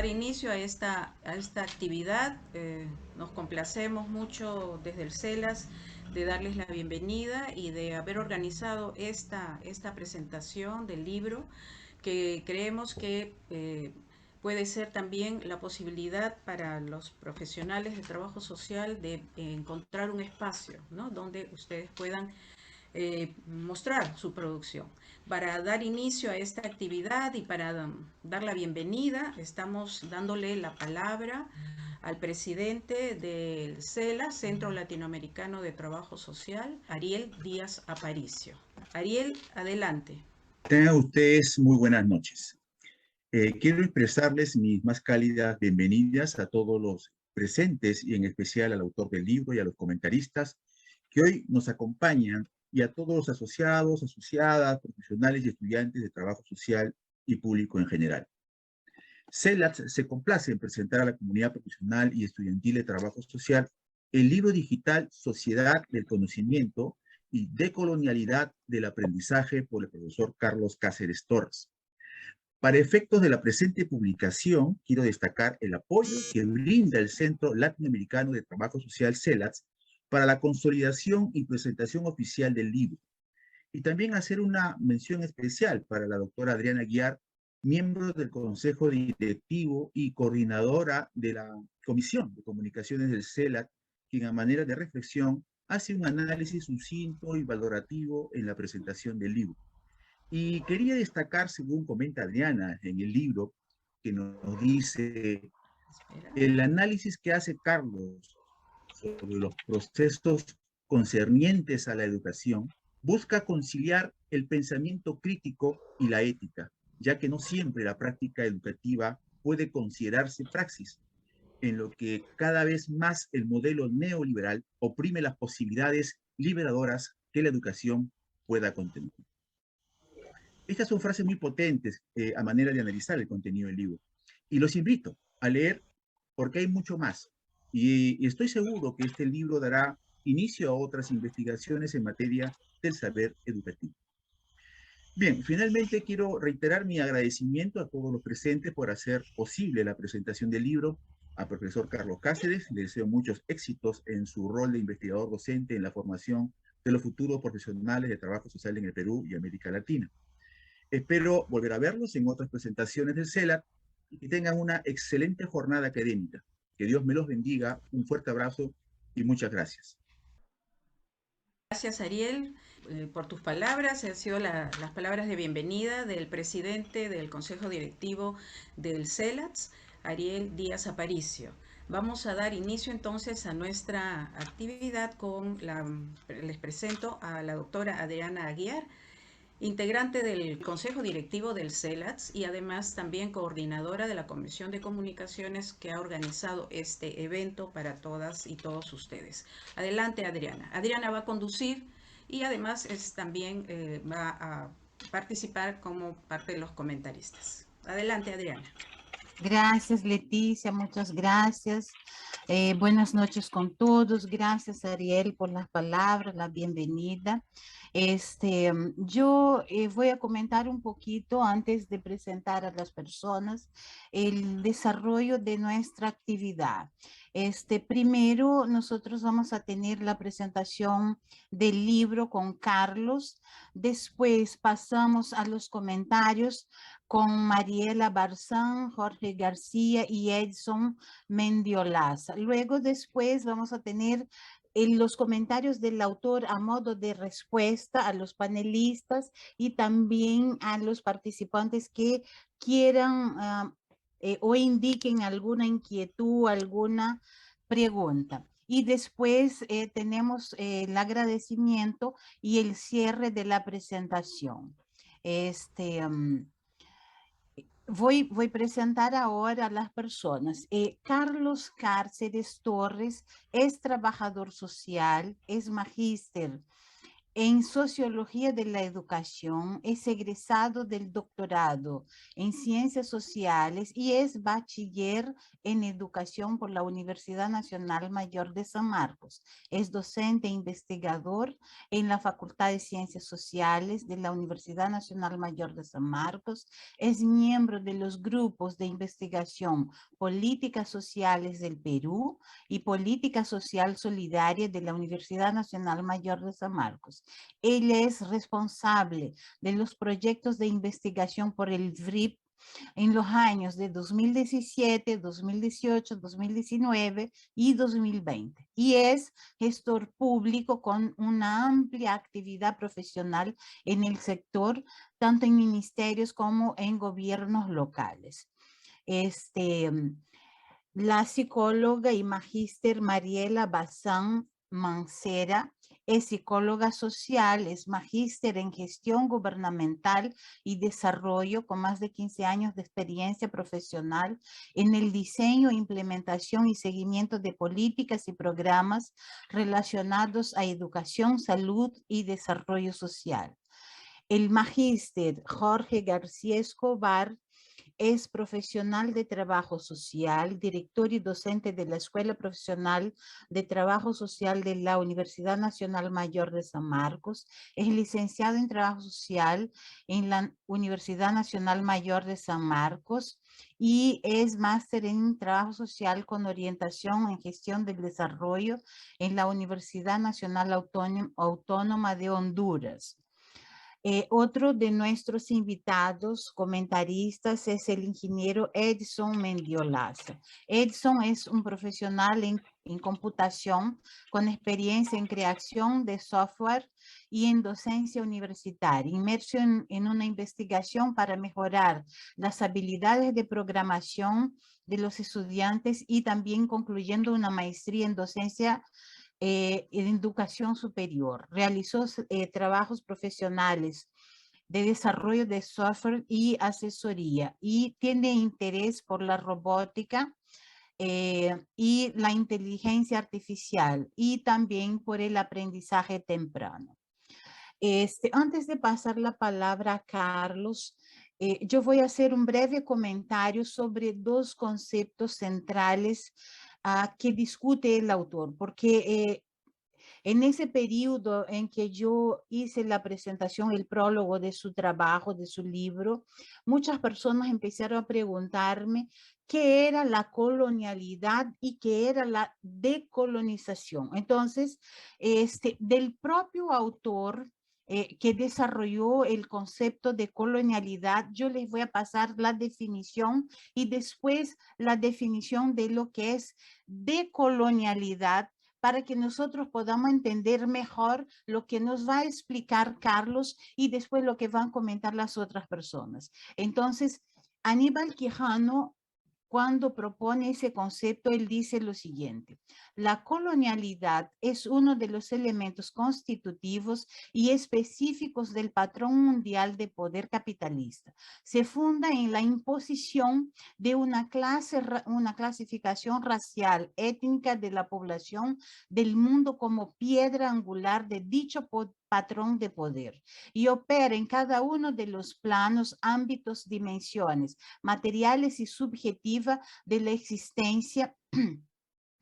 dar inicio a esta actividad. Nos complacemos mucho desde el CELAS de darles la bienvenida y de haber organizado esta presentación del libro, que creemos que puede ser también la posibilidad para los profesionales de trabajo social de encontrar un espacio, ¿no?, donde ustedes puedan mostrar su producción. Para dar inicio a esta actividad y para dar la bienvenida, estamos dándole la palabra al presidente del CELA, Centro Latinoamericano de Trabajo Social, Ariel Díaz Aparicio. Ariel, adelante. Tengan ustedes muy buenas noches. Quiero expresarles mis más cálidas bienvenidas a todos los presentes y en especial al autor del libro y a los comentaristas que hoy nos acompañan, y a todos los asociados, asociadas, profesionales y estudiantes de trabajo social y público en general. CELAS se complace en presentar a la comunidad profesional y estudiantil de trabajo social el libro digital Sociedad del Conocimiento y Decolonialidad del Aprendizaje por el profesor Carlos Cáceres Torres. Para efectos de la presente publicación, quiero destacar el apoyo que brinda el Centro Latinoamericano de Trabajo Social, CELAS, para la consolidación y presentación oficial del libro. Y también hacer una mención especial para la doctora Adriana Aguiar, miembro del Consejo Directivo y coordinadora de la Comisión de Comunicaciones del CELAT, quien a manera de reflexión hace un análisis sucinto y valorativo en la presentación del libro. Y quería destacar, según comenta Adriana en el libro, que nos dice, el análisis que hace Carlos sobre los procesos concernientes a la educación busca conciliar el pensamiento crítico y la ética, ya que no siempre la práctica educativa puede considerarse praxis, en lo que cada vez más el modelo neoliberal oprime las posibilidades liberadoras que la educación pueda contener. Estas son frases muy potentes a manera de analizar el contenido del libro. Y los invito a leer porque hay mucho más. Y estoy seguro que este libro dará inicio a otras investigaciones en materia del saber educativo. Bien, finalmente quiero reiterar mi agradecimiento a todos los presentes por hacer posible la presentación del libro. Al profesor Carlos Cáceres le deseo muchos éxitos en su rol de investigador docente en la formación de los futuros profesionales de trabajo social en el Perú y América Latina. Espero volver a verlos en otras presentaciones del CELAT y que tengan una excelente jornada académica. Que Dios me los bendiga. Un fuerte abrazo y muchas gracias. Gracias, Ariel, por tus palabras. Han sido las palabras de bienvenida del presidente del Consejo Directivo del CELATS, Ariel Díaz Aparicio. Vamos a dar inicio entonces a nuestra actividad les presento a la doctora Adriana Aguiar, integrante del Consejo Directivo del CELATS y además también coordinadora de la Comisión de Comunicaciones que ha organizado este evento para todas y todos ustedes. Adelante, Adriana. Adriana va a conducir y además también va a participar como parte de los comentaristas. Adelante, Adriana. Gracias, Leticia, muchas gracias. Buenas noches con todos. Gracias, Ariel, por las palabras, la bienvenida. Yo voy a comentar un poquito antes de presentar a las personas el desarrollo de nuestra actividad. Primero, nosotros vamos a tener la presentación del libro con Carlos. Después pasamos a los comentarios con Mariela Barzán, Jorge García y Edson Mendiolaza. Luego después vamos a tener los comentarios del autor a modo de respuesta a los panelistas y también a los participantes que quieran o indiquen alguna inquietud, alguna pregunta. Y después tenemos el agradecimiento y el cierre de la presentación. Voy a presentar ahora a las personas. Carlos Cáceres Torres es trabajador social, es magíster en Sociología de la Educación, es egresado del doctorado en Ciencias Sociales y es bachiller en Educación por la Universidad Nacional Mayor de San Marcos. Es docente e investigador en la Facultad de Ciencias Sociales de la Universidad Nacional Mayor de San Marcos. Es miembro de los grupos de investigación Políticas Sociales del Perú y Política Social Solidaria de la Universidad Nacional Mayor de San Marcos. Ella es responsable de los proyectos de investigación por el VRIP en los años de 2017, 2018, 2019 y 2020. Y es gestor público con una amplia actividad profesional en el sector, tanto en ministerios como en gobiernos locales. La psicóloga y magíster Mariela Bazán Mancera es psicóloga social, es magíster en gestión gubernamental y desarrollo con más de 15 años de experiencia profesional en el diseño, implementación y seguimiento de políticas y programas relacionados a educación, salud y desarrollo social. El magíster Jorge García Escobar es profesional de trabajo social, director y docente de la Escuela Profesional de Trabajo Social de la Universidad Nacional Mayor de San Marcos. Es licenciado en Trabajo Social en la Universidad Nacional Mayor de San Marcos y es máster en Trabajo Social con orientación en Gestión del Desarrollo en la Universidad Nacional Autónoma de Honduras. Otro de nuestros invitados comentaristas es el ingeniero Edson Mendiolaza. Edson es un profesional en computación con experiencia en creación de software y en docencia universitaria, inmerso en una investigación para mejorar las habilidades de programación de los estudiantes y también concluyendo una maestría en docencia en educación superior. Realizó trabajos profesionales de desarrollo de software y asesoría y tiene interés por la robótica y la inteligencia artificial y también por el aprendizaje temprano. Antes de pasar la palabra a Carlos, yo voy a hacer un breve comentario sobre dos conceptos centrales que discute el autor, porque en ese periodo en que yo hice la presentación, el prólogo de su trabajo, de su libro, muchas personas empezaron a preguntarme qué era la colonialidad y qué era la decolonización. Entonces, del propio autor que desarrolló el concepto de colonialidad, yo les voy a pasar la definición y después la definición de lo que es decolonialidad para que nosotros podamos entender mejor lo que nos va a explicar Carlos y después lo que van a comentar las otras personas. Entonces, Aníbal Quijano, cuando propone ese concepto, él dice lo siguiente: la colonialidad es uno de los elementos constitutivos y específicos del patrón mundial de poder capitalista. Se funda en la imposición de una clasificación racial, étnica de la población del mundo como piedra angular de dicho patrón de poder y opera en cada uno de los planos, ámbitos, dimensiones materiales y subjetiva de la existencia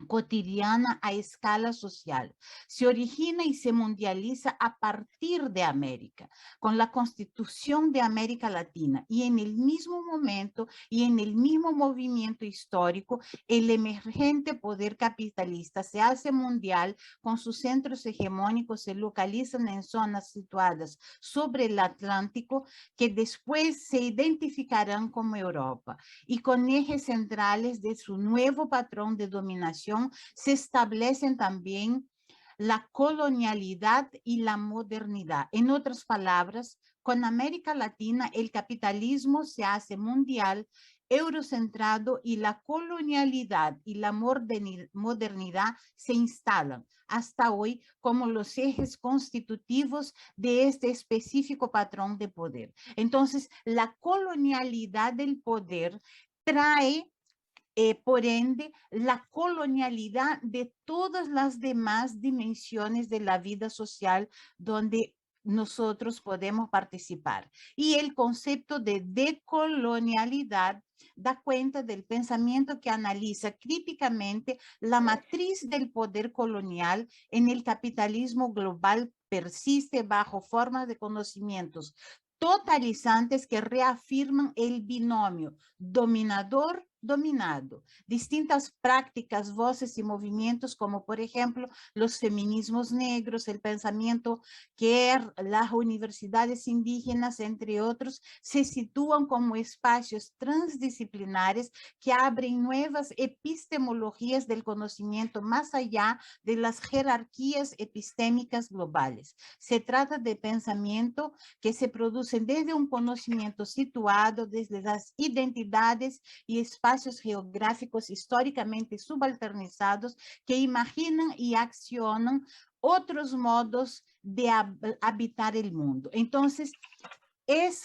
cotidiana a escala social. Se origina y se mundializa a partir de América, con la Constitución de América Latina, y en el mismo momento y en el mismo movimiento histórico, el emergente poder capitalista se hace mundial, con sus centros hegemónicos se localizan en zonas situadas sobre el Atlántico, que después se identificarán como Europa, y con ejes centrales de su nuevo patrón de dominación se establecen también la colonialidad y la modernidad. En otras palabras, con América Latina el capitalismo se hace mundial, eurocentrado, y la colonialidad y la modernidad se instalan hasta hoy como los ejes constitutivos de este específico patrón de poder. Entonces, la colonialidad del poder trae por ende, la colonialidad de todas las demás dimensiones de la vida social donde nosotros podemos participar. Y el concepto de decolonialidad da cuenta del pensamiento que analiza críticamente la matriz del poder colonial en el capitalismo global persiste bajo formas de conocimientos totalizantes que reafirman el binomio dominador-dominado. Distintas prácticas, voces y movimientos como por ejemplo los feminismos negros, el pensamiento que las universidades indígenas, entre otros, se sitúan como espacios transdisciplinares que abren nuevas epistemologías del conocimiento más allá de las jerarquías epistémicas globales. Se trata de pensamiento que se producen desde un conocimiento situado desde las identidades y espacios geográficos históricamente subalternizados que imaginan y accionan otros modos de habitar el mundo. Entonces, ese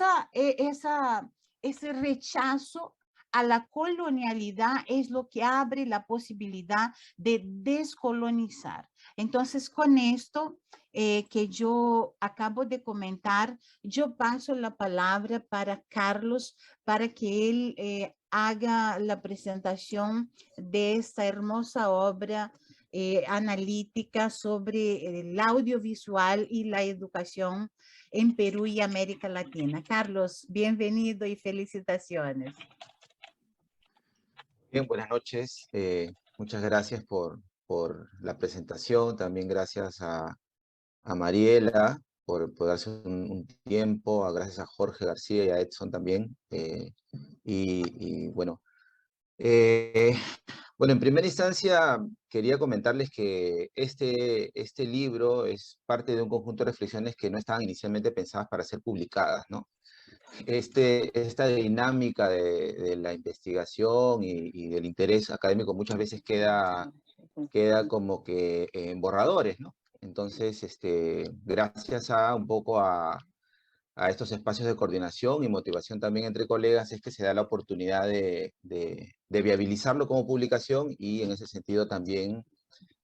rechazo a la colonialidad es lo que abre la posibilidad de descolonizar. Entonces, con esto que yo acabo de comentar, yo paso la palabra para Carlos para que él haga la presentación de esta hermosa obra analítica sobre el audiovisual y la educación en Perú y América Latina. Carlos, bienvenido y felicitaciones. Bien, buenas noches. Muchas gracias por la presentación. También gracias a Mariela por darse un tiempo. Gracias a Jorge García y a Edson también. Bueno, en primera instancia quería comentarles que este libro es parte de un conjunto de reflexiones que no estaban inicialmente pensadas para ser publicadas, ¿no? Esta dinámica de la investigación y del interés académico muchas veces queda como que en borradores, ¿no? Entonces, gracias a un poco a estos espacios de coordinación y motivación también entre colegas es que se da la oportunidad de viabilizarlo como publicación y en ese sentido también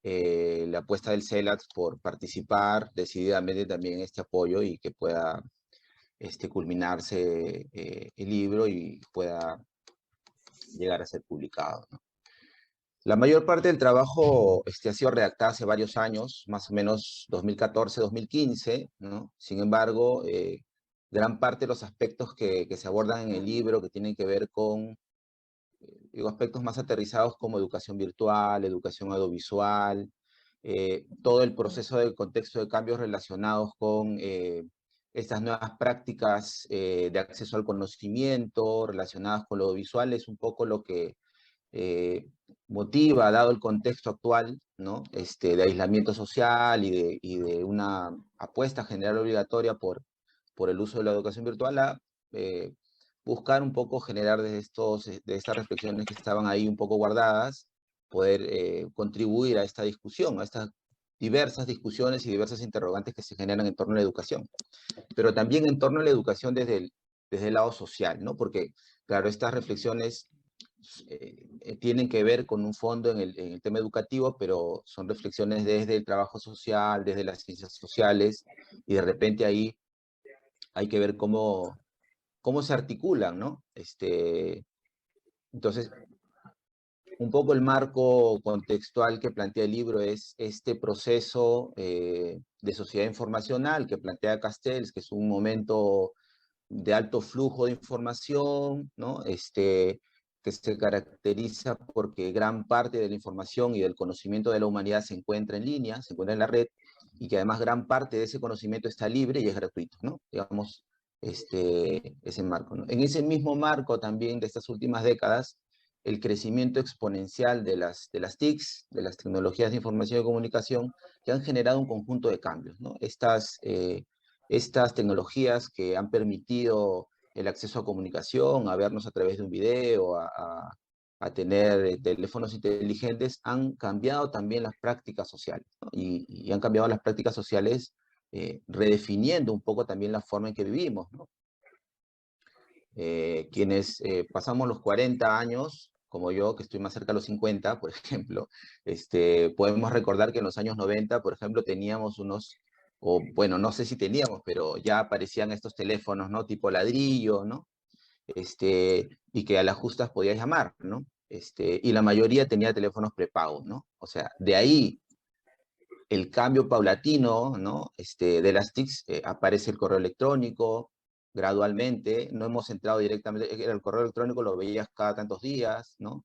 la apuesta del CELAT por participar decididamente también en este apoyo y que pueda culminarse el libro y pueda llegar a ser publicado, ¿no? La mayor parte del trabajo ha sido redactado hace varios años, más o menos 2014, 2015, ¿no? Sin embargo, gran parte de los aspectos que se abordan en el libro, que tienen que ver con aspectos más aterrizados como educación virtual, educación audiovisual, todo el proceso del contexto de cambios relacionados con estas nuevas prácticas de acceso al conocimiento relacionadas con lo audiovisual, es un poco lo que motiva, dado el contexto actual, ¿no? De aislamiento social y de una apuesta general obligatoria por el uso de la educación virtual, a buscar un poco generar de estas reflexiones que estaban ahí un poco guardadas, poder contribuir a esta discusión, a estas diversas discusiones y diversas interrogantes que se generan en torno a la educación, pero también en torno a la educación desde el lado social, ¿no? Porque, claro, estas reflexiones tienen que ver con un fondo en el tema educativo, pero son reflexiones desde el trabajo social, desde las ciencias sociales, y de repente ahí hay que ver cómo se articulan, ¿no? Entonces, un poco el marco contextual que plantea el libro es este proceso de sociedad informacional que plantea Castells, que es un momento de alto flujo de información, ¿no? Que se caracteriza porque gran parte de la información y del conocimiento de la humanidad se encuentra en línea, se encuentra en la red, y que además gran parte de ese conocimiento está libre y es gratuito, ¿no? Digamos, ese marco, ¿no? En ese mismo marco también de estas últimas décadas, el crecimiento exponencial de las TICs, de las tecnologías de información y comunicación, que han generado un conjunto de cambios, ¿no? Estas tecnologías que han permitido el acceso a comunicación, a vernos a través de un video, a tener teléfonos inteligentes, han cambiado también las prácticas sociales, ¿no? Y han cambiado las prácticas sociales redefiniendo un poco también la forma en que vivimos, ¿no? Quienes pasamos los 40 años como yo, que estoy más cerca de los 50, por ejemplo, podemos recordar que en los años 90, por ejemplo, teníamos unos, o bueno, no sé si teníamos, pero ya aparecían estos teléfonos, ¿no? Tipo ladrillo, ¿no? Y que a las justas podías llamar, ¿no? Y la mayoría tenía teléfonos prepagos, ¿no? O sea, de ahí el cambio paulatino, ¿no? De las TICs, aparece el correo electrónico gradualmente, no hemos entrado directamente, el correo electrónico lo veías cada tantos días, ¿no?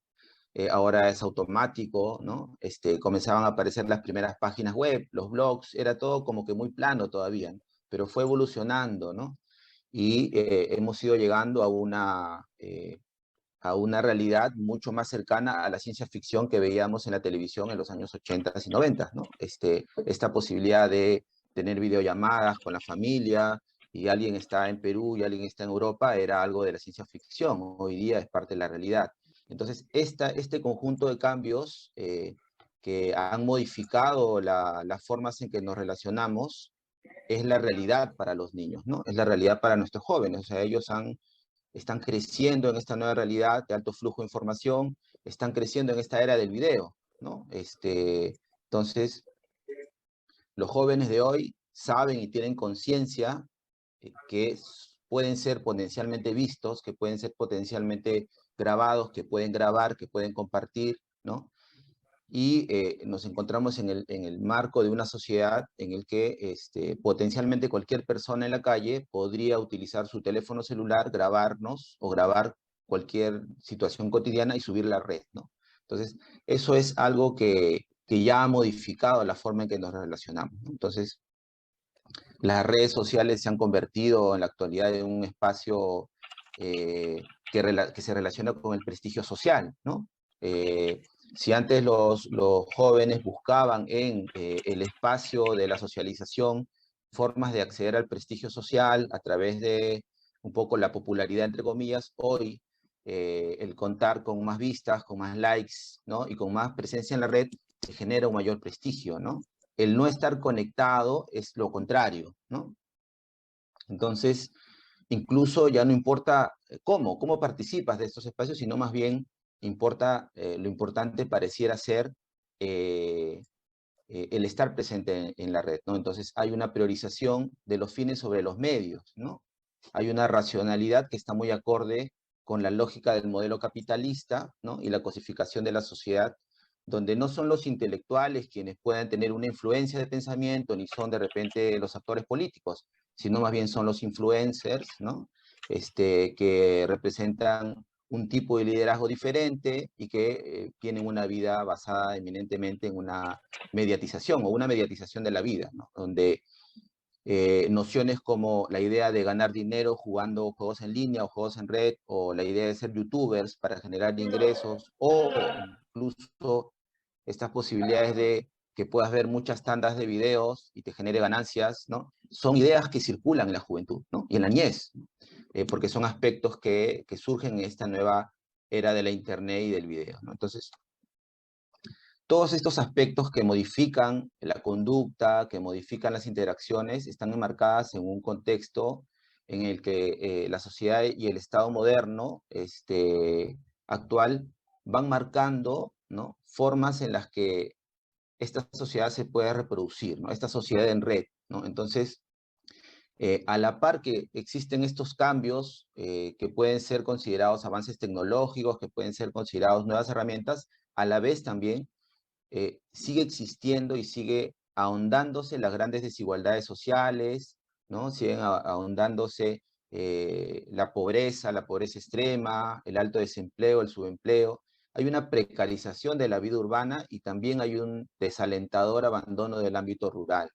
Ahora es automático, ¿no? Comenzaban a aparecer las primeras páginas web, los blogs, era todo como que muy plano todavía, ¿no? Pero fue evolucionando, ¿no? Y hemos ido llegando a una realidad mucho más cercana a la ciencia ficción que veíamos en la televisión en los años 80 y 90, ¿no? Esta posibilidad de tener videollamadas con la familia y alguien está en Perú y alguien está en Europa era algo de la ciencia ficción, hoy día es parte de la realidad. Entonces, este conjunto de cambios que han modificado las formas en que nos relacionamos es la realidad para los niños, ¿no? Es la realidad para nuestros jóvenes, o sea, están creciendo en esta nueva realidad de alto flujo de información, están creciendo en esta era del video, ¿no? Entonces, los jóvenes de hoy saben y tienen conciencia que pueden ser potencialmente vistos, que pueden ser potencialmente grabados, que pueden grabar, que pueden compartir, ¿no? Y nos encontramos en el marco de una sociedad en el que potencialmente cualquier persona en la calle podría utilizar su teléfono celular, grabarnos o grabar cualquier situación cotidiana y subirla a la red, ¿no? Entonces, eso es algo que ya ha modificado la forma en que nos relacionamos, ¿no? Entonces, las redes sociales se han convertido en la actualidad en un espacio que se relaciona con el prestigio social, ¿no? Si antes los jóvenes buscaban en el espacio de la socialización formas de acceder al prestigio social a través de un poco la popularidad, entre comillas, hoy el contar con más vistas, con más likes, ¿no? Y con más presencia en la red, se genera un mayor prestigio, ¿no? El no estar conectado es lo contrario, ¿no? Entonces, incluso ya no importa cómo participas de estos espacios, sino más bien importa, lo importante pareciera ser el estar presente en la red, ¿no? Entonces, hay una priorización de los fines sobre los medios, ¿no? Hay una racionalidad que está muy acorde con la lógica del modelo capitalista, ¿no? Y la cosificación de la sociedad, donde no son los intelectuales quienes puedan tener una influencia de pensamiento, ni son de repente los actores políticos, sino más bien son los influencers, ¿no? Que representan un tipo de liderazgo diferente y que tienen una vida basada eminentemente en una mediatización o una mediatización de la vida, ¿no? Donde nociones como la idea de ganar dinero jugando juegos en línea o juegos en red, o la idea de ser youtubers para generar ingresos, o incluso estas posibilidades de que puedas ver muchas tandas de videos y te genere ganancias, ¿no? Son ideas que circulan en la juventud, ¿no? Y en la niñez, ¿no? Porque son aspectos que surgen en esta nueva era de la internet y del video, ¿no? Entonces, todos estos aspectos que modifican la conducta, que modifican las interacciones, están enmarcadas en un contexto en el que la sociedad y el Estado moderno actual van marcando, ¿no? Formas en las que esta sociedad se puede reproducir, ¿no? Esta sociedad en red, ¿no? Entonces, a la par que existen estos cambios que pueden ser considerados avances tecnológicos, que pueden ser considerados nuevas herramientas, a la vez también sigue existiendo y sigue ahondándose las grandes desigualdades sociales, ¿no? Siguen ahondándose la pobreza extrema, el alto desempleo, el subempleo. Hay una precarización de la vida urbana y también hay un desalentador abandono del ámbito rural.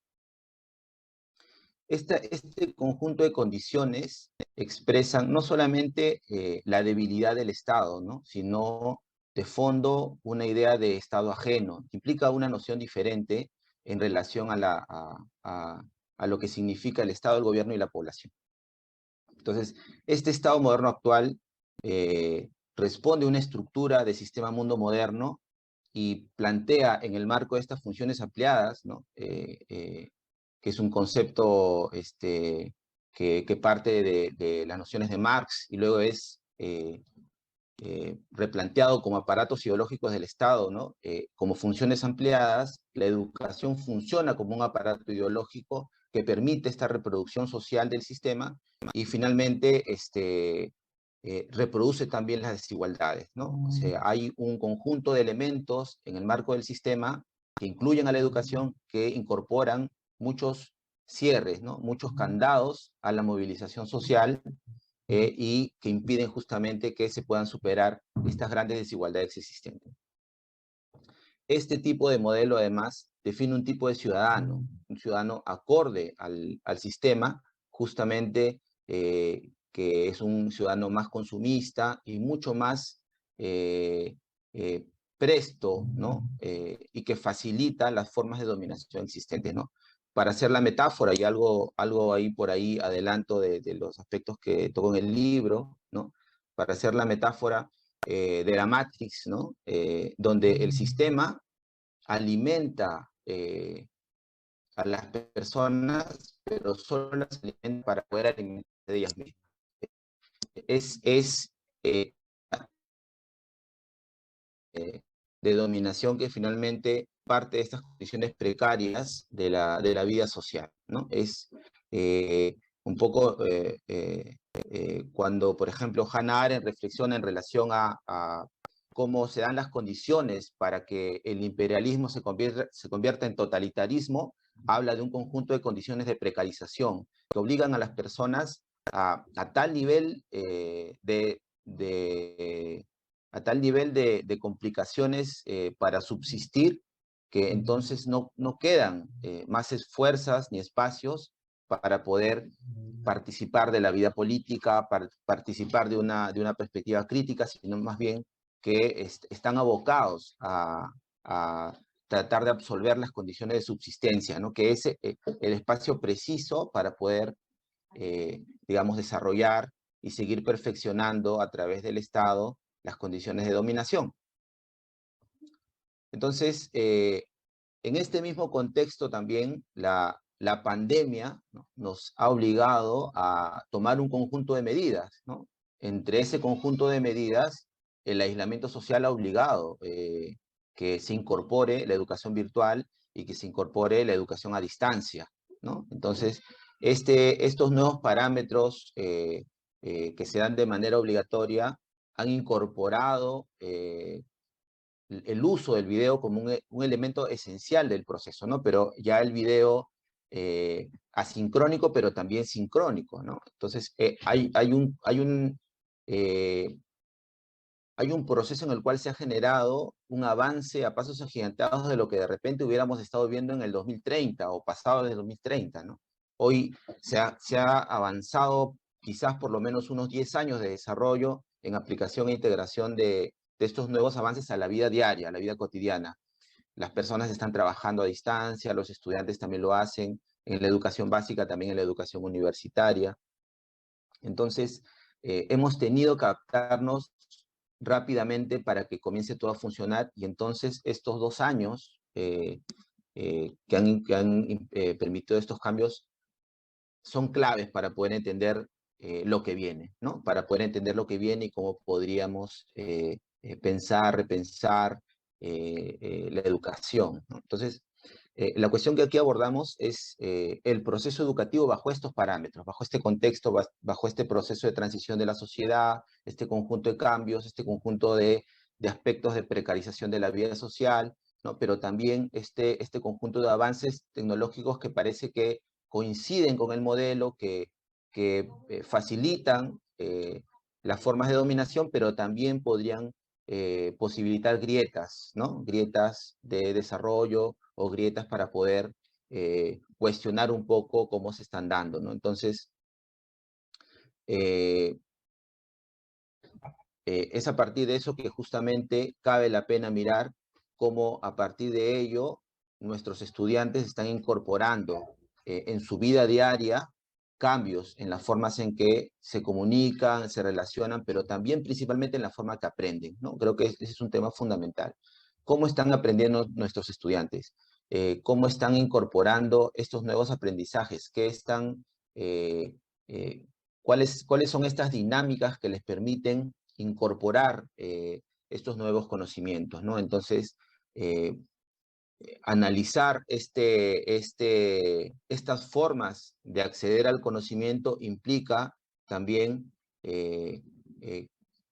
Este conjunto de condiciones expresan no solamente la debilidad del Estado, ¿no? Sino de fondo una idea de Estado ajeno, que implica una noción diferente en relación a lo que significa el Estado, el gobierno y la población. Entonces, este Estado moderno actual responde a una estructura de sistema mundo moderno y plantea en el marco de estas funciones ampliadas, ¿no? Que es un concepto que parte de las nociones de Marx y luego es replanteado como aparatos ideológicos del Estado, ¿no? Como funciones ampliadas, la educación funciona como un aparato ideológico que permite esta reproducción social del sistema y finalmente reproduce también las desigualdades, ¿no? O sea, hay un conjunto de elementos en el marco del sistema que incluyen a la educación, que incorporan muchos cierres, ¿no? Muchos candados a la movilización social y que impiden justamente que se puedan superar estas grandes desigualdades existentes. Este tipo de modelo, además, define un tipo de ciudadano, un ciudadano acorde al sistema, justamente que es un ciudadano más consumista y mucho más presto, ¿no? Y que facilita las formas de dominación existentes, ¿no? Para hacer la metáfora, y algo ahí por ahí adelanto de los aspectos que toco en el libro, ¿no? Para hacer la metáfora de la Matrix, ¿no? Donde el sistema alimenta a las personas, pero solo las alimenta para poder alimentar de ellas mismas. Es de dominación que finalmente parte de estas condiciones precarias de la vida social, ¿no? Es un poco cuando, por ejemplo, Hannah Arendt reflexiona en relación a cómo se dan las condiciones para que el imperialismo se convierta en totalitarismo, habla de un conjunto de condiciones de precarización que obligan a las personas a tal nivel a tal nivel de complicaciones para subsistir, que entonces no quedan más fuerzas ni espacios para poder participar de la vida política, participar de una perspectiva crítica, sino más bien que están abocados a tratar de absolver las condiciones de subsistencia, ¿no? Que es el espacio preciso para poder, digamos, desarrollar y seguir perfeccionando a través del Estado las condiciones de dominación. Entonces, en este mismo contexto también, la pandemia, ¿no?, nos ha obligado a tomar un conjunto de medidas, ¿no? Entre ese conjunto de medidas, el aislamiento social ha obligado que se incorpore la educación virtual y que se incorpore la educación a distancia, ¿no? Entonces, estos nuevos parámetros que se dan de manera obligatoria han incorporado el uso del video como un elemento esencial del proceso, ¿no? Pero ya el video asincrónico, pero también sincrónico, ¿no? Entonces, hay un proceso en el cual se ha generado un avance a pasos agigantados de lo que de repente hubiéramos estado viendo en el 2030 o pasado del 2030, ¿no? Hoy se ha avanzado quizás por lo menos unos 10 años de desarrollo en aplicación e integración de estos nuevos avances a la vida diaria, a la vida cotidiana. Las personas están trabajando a distancia, los estudiantes también lo hacen, en la educación básica, también en la educación universitaria. Entonces, hemos tenido que adaptarnos rápidamente para que comience todo a funcionar, y entonces estos 2 años que han permitido estos cambios son claves para poder entender lo que viene, ¿no? Para poder entender lo que viene y cómo podríamos pensar, repensar la educación, ¿no? Entonces, la cuestión que aquí abordamos es el proceso educativo bajo estos parámetros, bajo este contexto, bajo este proceso de transición de la sociedad, este conjunto de cambios, este conjunto de aspectos de precarización de la vida social, ¿no? Pero también este conjunto de avances tecnológicos que parece que coinciden con el modelo, que facilitan las formas de dominación, pero también podrían posibilitar grietas, ¿no? Grietas de desarrollo o grietas para poder cuestionar un poco cómo se están dando, ¿no? Entonces, es a partir de eso que justamente cabe la pena mirar cómo a partir de ello nuestros estudiantes están incorporando en su vida diaria cambios en las formas en que se comunican, se relacionan, pero también principalmente en la forma que aprenden, ¿no? Creo que ese es un tema fundamental. ¿Cómo están aprendiendo nuestros estudiantes? ¿Cómo están incorporando estos nuevos aprendizajes? ¿Qué están, cuáles son estas dinámicas que les permiten incorporar estos nuevos conocimientos, ¿no? Entonces, analizar estas formas de acceder al conocimiento implica también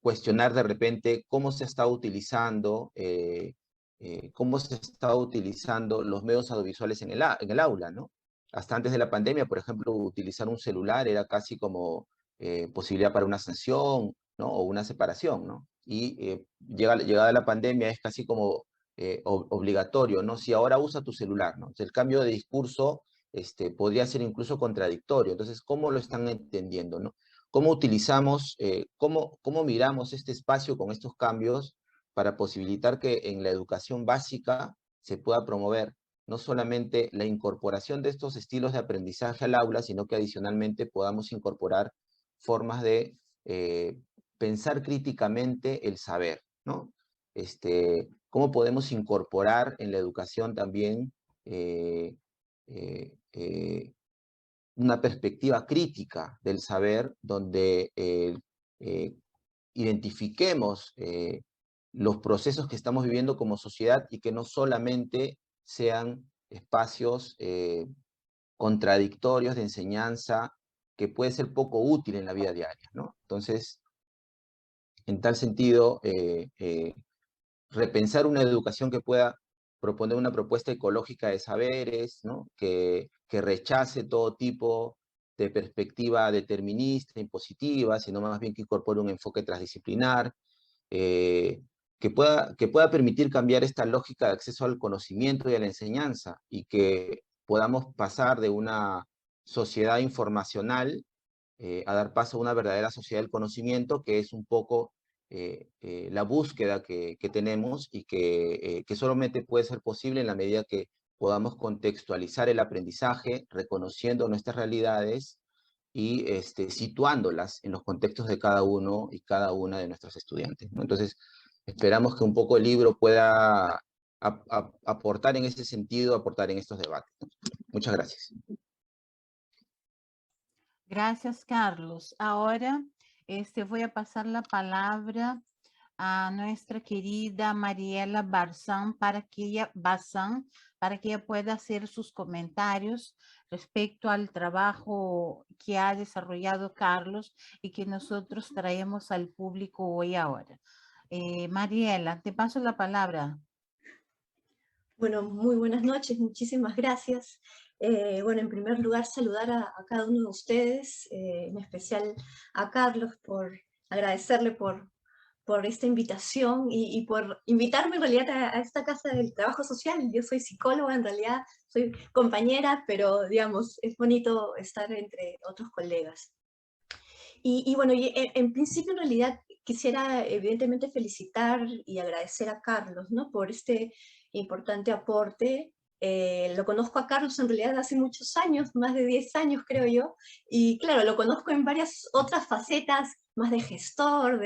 cuestionar de repente cómo se está utilizando los medios audiovisuales en el aula, ¿no? Hasta antes de la pandemia, por ejemplo, utilizar un celular era casi como posibilidad para una sanción, ¿no? O una separación, ¿no? Y llegada la pandemia es casi como obligatorio, ¿no? Si ahora usa tu celular, ¿no? Entonces, el cambio de discurso podría ser incluso contradictorio. Entonces, ¿cómo lo están entendiendo, no? ¿Cómo utilizamos, cómo miramos este espacio con estos cambios para posibilitar que en la educación básica se pueda promover no solamente la incorporación de estos estilos de aprendizaje al aula, sino que adicionalmente podamos incorporar formas de pensar críticamente el saber, ¿no? Cómo podemos incorporar en la educación también una perspectiva crítica del saber, donde identifiquemos los procesos que estamos viviendo como sociedad y que no solamente sean espacios contradictorios de enseñanza que puede ser poco útil en la vida diaria, ¿no? Entonces, en tal sentido, repensar una educación que pueda proponer una propuesta ecológica de saberes, ¿no? Que rechace todo tipo de perspectiva determinista, impositiva, sino más bien que incorpore un enfoque transdisciplinar, que pueda permitir cambiar esta lógica de acceso al conocimiento y a la enseñanza, y que podamos pasar de una sociedad informacional a dar paso a una verdadera sociedad del conocimiento, que es un poco la búsqueda que tenemos y que solamente puede ser posible en la medida que podamos contextualizar el aprendizaje, reconociendo nuestras realidades y situándolas en los contextos de cada uno y cada una de nuestros estudiantes, ¿no? Entonces, esperamos que un poco el libro pueda aportar en ese sentido, aportar en estos debates, ¿no? Muchas gracias. Gracias, Carlos. Ahora voy a pasar la palabra a nuestra querida Mariela Bazán para que ella pueda hacer sus comentarios respecto al trabajo que ha desarrollado Carlos y que nosotros traemos al público hoy ahora. Mariela, te paso la palabra. Bueno, muy buenas noches, muchísimas gracias. Bueno, en primer lugar, saludar a cada uno de ustedes, en especial a Carlos, agradecerle por esta invitación y por invitarme en realidad a esta Casa del Trabajo Social. Yo soy psicóloga, en realidad soy compañera, pero digamos, es bonito estar entre otros colegas. Y bueno, en principio en realidad quisiera evidentemente felicitar y agradecer a Carlos, ¿no? Por este importante aporte. Lo conozco a Carlos en realidad hace muchos años, más de 10 años creo yo, y claro, lo conozco en varias otras facetas, más de gestor,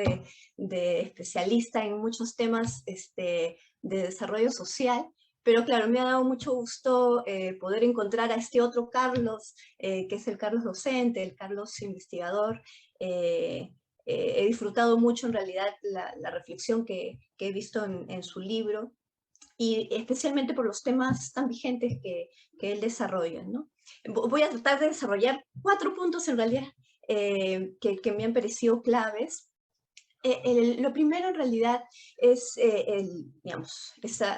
de especialista en muchos temas de desarrollo social, pero claro, me ha dado mucho gusto poder encontrar a este otro Carlos, que es el Carlos docente, el Carlos investigador. He disfrutado mucho en realidad la reflexión que he visto en su libro, y especialmente por los temas tan vigentes que él desarrolla, ¿no? Voy a tratar de desarrollar 4 puntos en realidad que me han parecido claves. Lo primero en realidad es, digamos, esa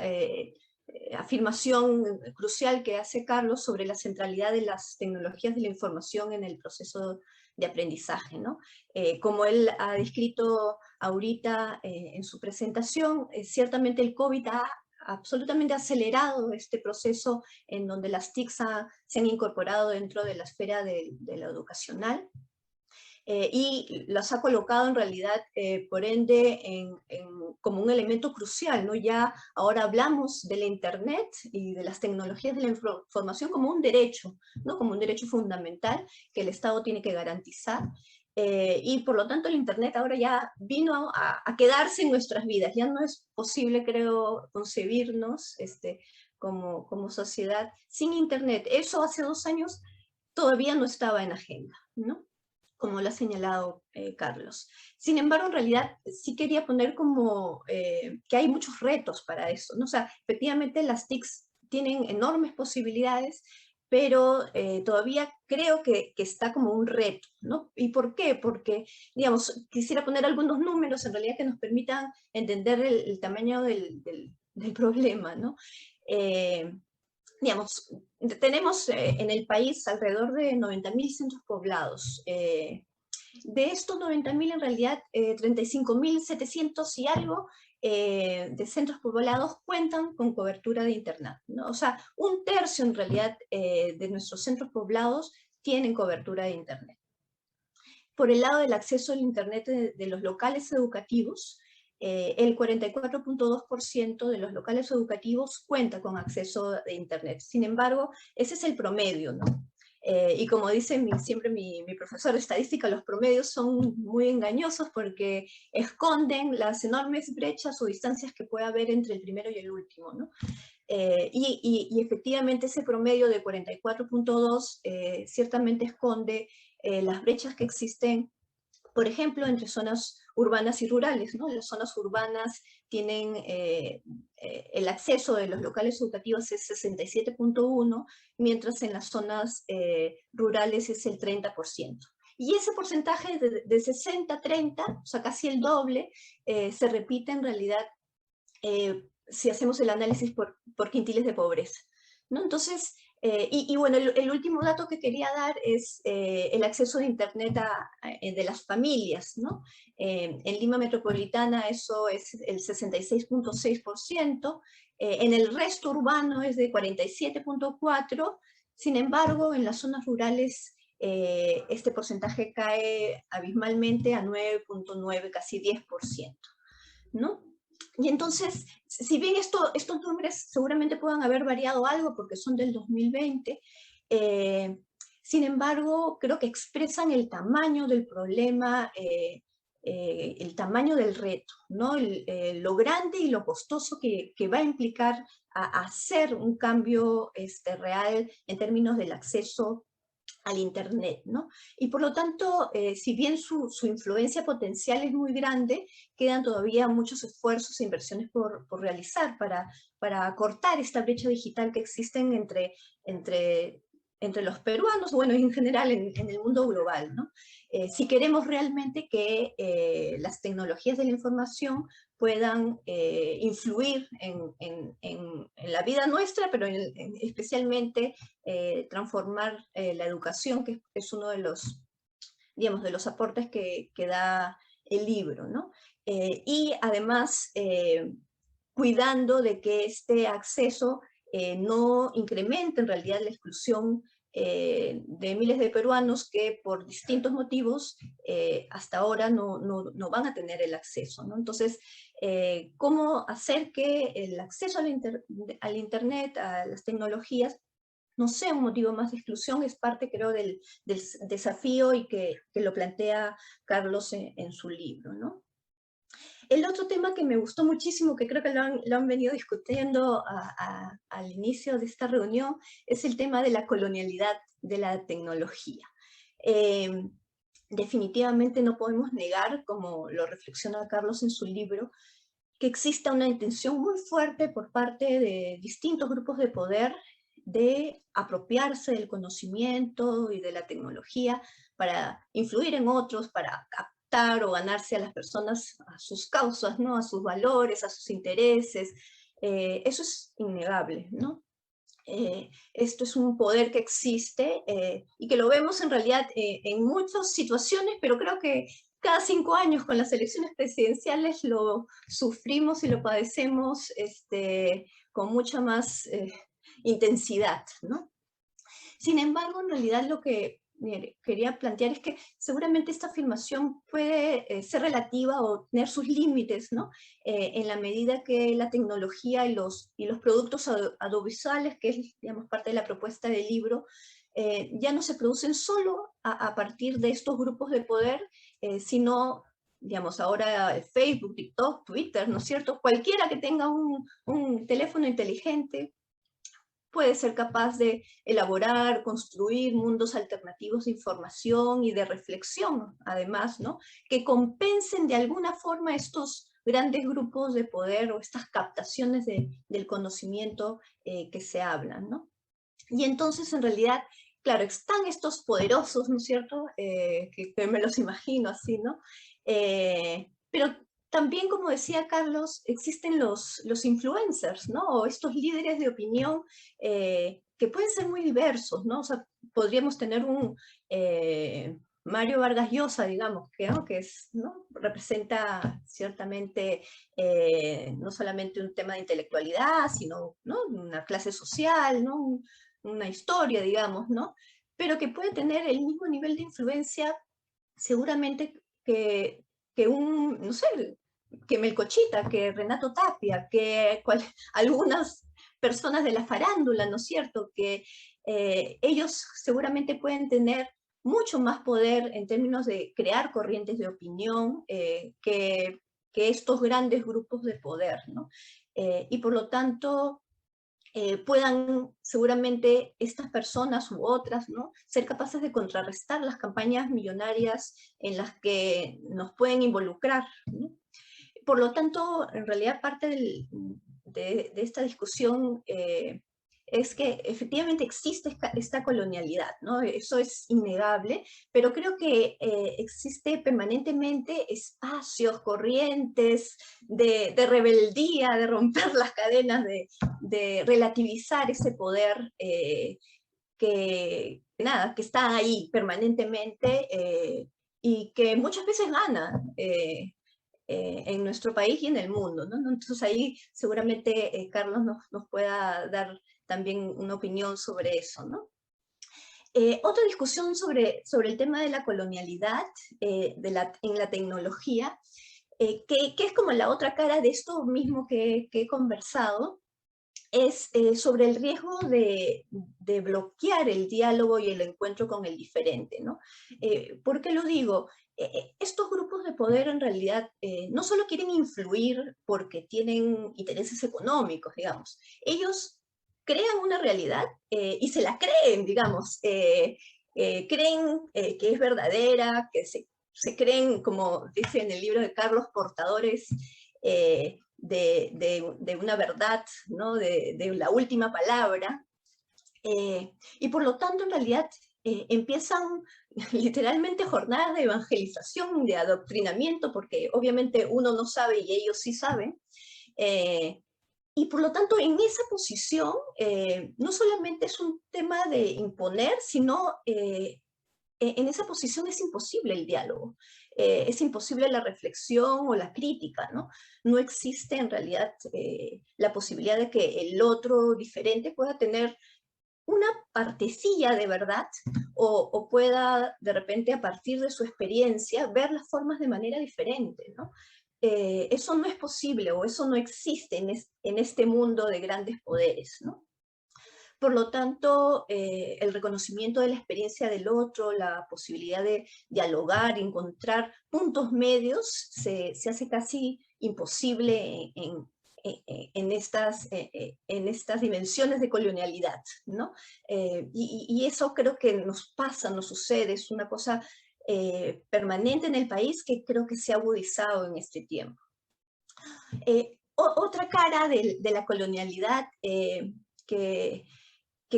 afirmación crucial que hace Carlos sobre la centralidad de las tecnologías de la información en el proceso de aprendizaje, ¿no? Como él ha descrito ahorita en su presentación, ciertamente el COVID ha absolutamente acelerado este proceso en donde las TIC se han incorporado dentro de la esfera de lo educacional. Y las ha colocado en realidad, por ende, como un elemento crucial, ¿no? Ya ahora hablamos de la Internet y de las tecnologías de la información como un derecho, ¿no? Como un derecho fundamental que el Estado tiene que garantizar. Y por lo tanto el Internet ahora ya vino a quedarse en nuestras vidas. Ya no es posible, creo, concebirnos como sociedad sin Internet. Eso hace 2 años todavía no estaba en agenda, ¿no? como lo ha señalado Carlos. Sin embargo, en realidad sí quería poner como que hay muchos retos para eso, ¿no? O sea, efectivamente las TICs tienen enormes posibilidades, pero todavía creo que está como un reto, ¿no? ¿Y por qué? Porque, digamos, quisiera poner algunos números en realidad que nos permitan entender el tamaño del problema, ¿no? Digamos, tenemos en el país alrededor de 90.000 centros poblados. De estos 90.000, en realidad, 35.700 y algo de centros poblados cuentan con cobertura de Internet, ¿no? O sea, un tercio, en realidad, de nuestros centros poblados tienen cobertura de Internet. Por el lado del acceso al Internet de los locales educativos, el 44.2% de los locales educativos cuenta con acceso a Internet. Sin embargo, ese es el promedio, ¿no? Y como dice siempre mi profesor de estadística, los promedios son muy engañosos porque esconden las enormes brechas o distancias que puede haber entre el primero y el último, ¿no? Y efectivamente ese promedio de 44.2 ciertamente esconde las brechas que existen, por ejemplo, entre zonas urbanas y rurales, ¿no? Las zonas urbanas tienen el acceso de los locales educativos es 67.1, mientras en las zonas rurales es el 30%. Y ese porcentaje de 60-30, o sea, casi el doble, se repite en realidad si hacemos el análisis por quintiles de pobreza, ¿no? Entonces, bueno, el último dato que quería dar es el acceso a Internet de las familias, ¿no? En Lima Metropolitana eso es el 66.6%, en el resto urbano es de 47.4%, sin embargo, en las zonas rurales este porcentaje cae abismalmente a 9.9, casi 10%, ¿no? Y entonces, si bien estos números seguramente puedan haber variado algo porque son del 2020, sin embargo, creo que expresan el tamaño del problema, el tamaño del reto, ¿no? Lo grande y lo costoso que va a implicar a hacer un cambio real en términos del acceso al Internet, ¿no? Y por lo tanto, si bien su influencia potencial es muy grande, quedan todavía muchos esfuerzos e inversiones por realizar para cortar esta brecha digital que existen entre los peruanos, bueno, y en general en el mundo global, ¿no? Si queremos realmente que las tecnologías de la información puedan influir en la vida nuestra, pero especialmente transformar la educación, que es uno de los, digamos, de los aportes que da el libro, ¿no? Y además, cuidando de que este acceso no incremente en realidad la exclusión de miles de peruanos que por distintos motivos hasta ahora no van a tener el acceso, ¿no? Entonces, ¿cómo hacer que el acceso al Internet, a las tecnologías, no sea un motivo más de exclusión? Es parte, creo, del desafío y que lo plantea Carlos en su libro, ¿no? El otro tema que me gustó muchísimo, que creo que lo han venido discutiendo al inicio de esta reunión, es el tema de la colonialidad de la tecnología. Definitivamente no podemos negar, como lo reflexiona Carlos en su libro, que exista una intención muy fuerte por parte de distintos grupos de poder de apropiarse del conocimiento y de la tecnología para influir en otros, para captar o ganarse a las personas a sus causas, ¿no? A sus valores, a sus intereses. Eso es innegable, ¿no? Esto es un poder que existe y que lo vemos en realidad en muchas situaciones, pero creo que cada 5 años con las elecciones presidenciales lo sufrimos y lo padecemos con mucha más intensidad, ¿no? Sin embargo, en realidad lo que quería plantear es que seguramente esta afirmación puede ser relativa o tener sus límites, ¿no? En la medida que la tecnología y los productos audiovisuales, que es, digamos, parte de la propuesta del libro, ya no se producen solo a partir de estos grupos de poder, sino, digamos, ahora Facebook, TikTok, Twitter, ¿no es cierto? Cualquiera que tenga un teléfono inteligente puede ser capaz de elaborar, construir mundos alternativos de información y de reflexión, además, ¿no? Que compensen de alguna forma estos grandes grupos de poder o estas captaciones del conocimiento que se hablan, ¿no? Y entonces, en realidad, claro, están estos poderosos, ¿no es cierto? Que me los imagino así, ¿no? Pero también, como decía Carlos, existen los influencers, ¿no? O estos líderes de opinión que pueden ser muy diversos, ¿no? O sea, podríamos tener un Mario Vargas Llosa, digamos, que, ¿no? Que es, ¿no? Representa ciertamente no solamente un tema de intelectualidad, sino, ¿no? Una clase social, ¿no? Una historia, digamos, ¿no? Pero que puede tener el mismo nivel de influencia seguramente que un, no sé, que Melcochita, que Renato Tapia, que algunas personas de la farándula, ¿no es cierto? Que ellos seguramente pueden tener mucho más poder en términos de crear corrientes de opinión que estos grandes grupos de poder, ¿no? Y por lo tanto, puedan seguramente estas personas u otras, ¿no? Ser capaces de contrarrestar las campañas millonarias en las que nos pueden involucrar, ¿no? Por lo tanto, en realidad parte de esta discusión es que efectivamente existe esta colonialidad, ¿no? Eso es innegable, pero creo que existe permanentemente espacios, corrientes de rebeldía, de romper las cadenas, de relativizar ese poder que está ahí permanentemente y que muchas veces gana en nuestro país y en el mundo, ¿no? Entonces ahí seguramente Carlos nos pueda dar también una opinión sobre eso, ¿no? Otra discusión sobre el tema de la colonialidad en la tecnología, que es como la otra cara de esto mismo que he conversado, es sobre el riesgo de bloquear el diálogo y el encuentro con el diferente, ¿no? ¿Por qué lo digo? Estos grupos de poder en realidad no solo quieren influir porque tienen intereses económicos, digamos, ellos crean una realidad y se la creen, digamos, creen que es verdadera, que se creen, como dice en el libro de Carlos, portadores de una verdad, ¿no? de la última palabra, y por lo tanto en realidad empiezan literalmente jornadas de evangelización, de adoctrinamiento, porque obviamente uno no sabe y ellos sí saben, y por lo tanto en esa posición no solamente es un tema de imponer, sino en esa posición es imposible el diálogo, es imposible la reflexión o la crítica, ¿no? No existe en realidad la posibilidad de que el otro diferente pueda tener una partecilla de verdad o pueda de repente a partir de su experiencia ver las formas de manera diferente, ¿no? Eso no es posible o eso no existe en este mundo de grandes poderes, ¿no? Por lo tanto, el reconocimiento de la experiencia del otro, la posibilidad de dialogar, encontrar puntos medios, se hace casi imposible en estas dimensiones de colonialidad, ¿no? Y eso creo que nos pasa, nos sucede, es una cosa permanente en el país que creo que se ha agudizado en este tiempo. Otra cara de la colonialidad que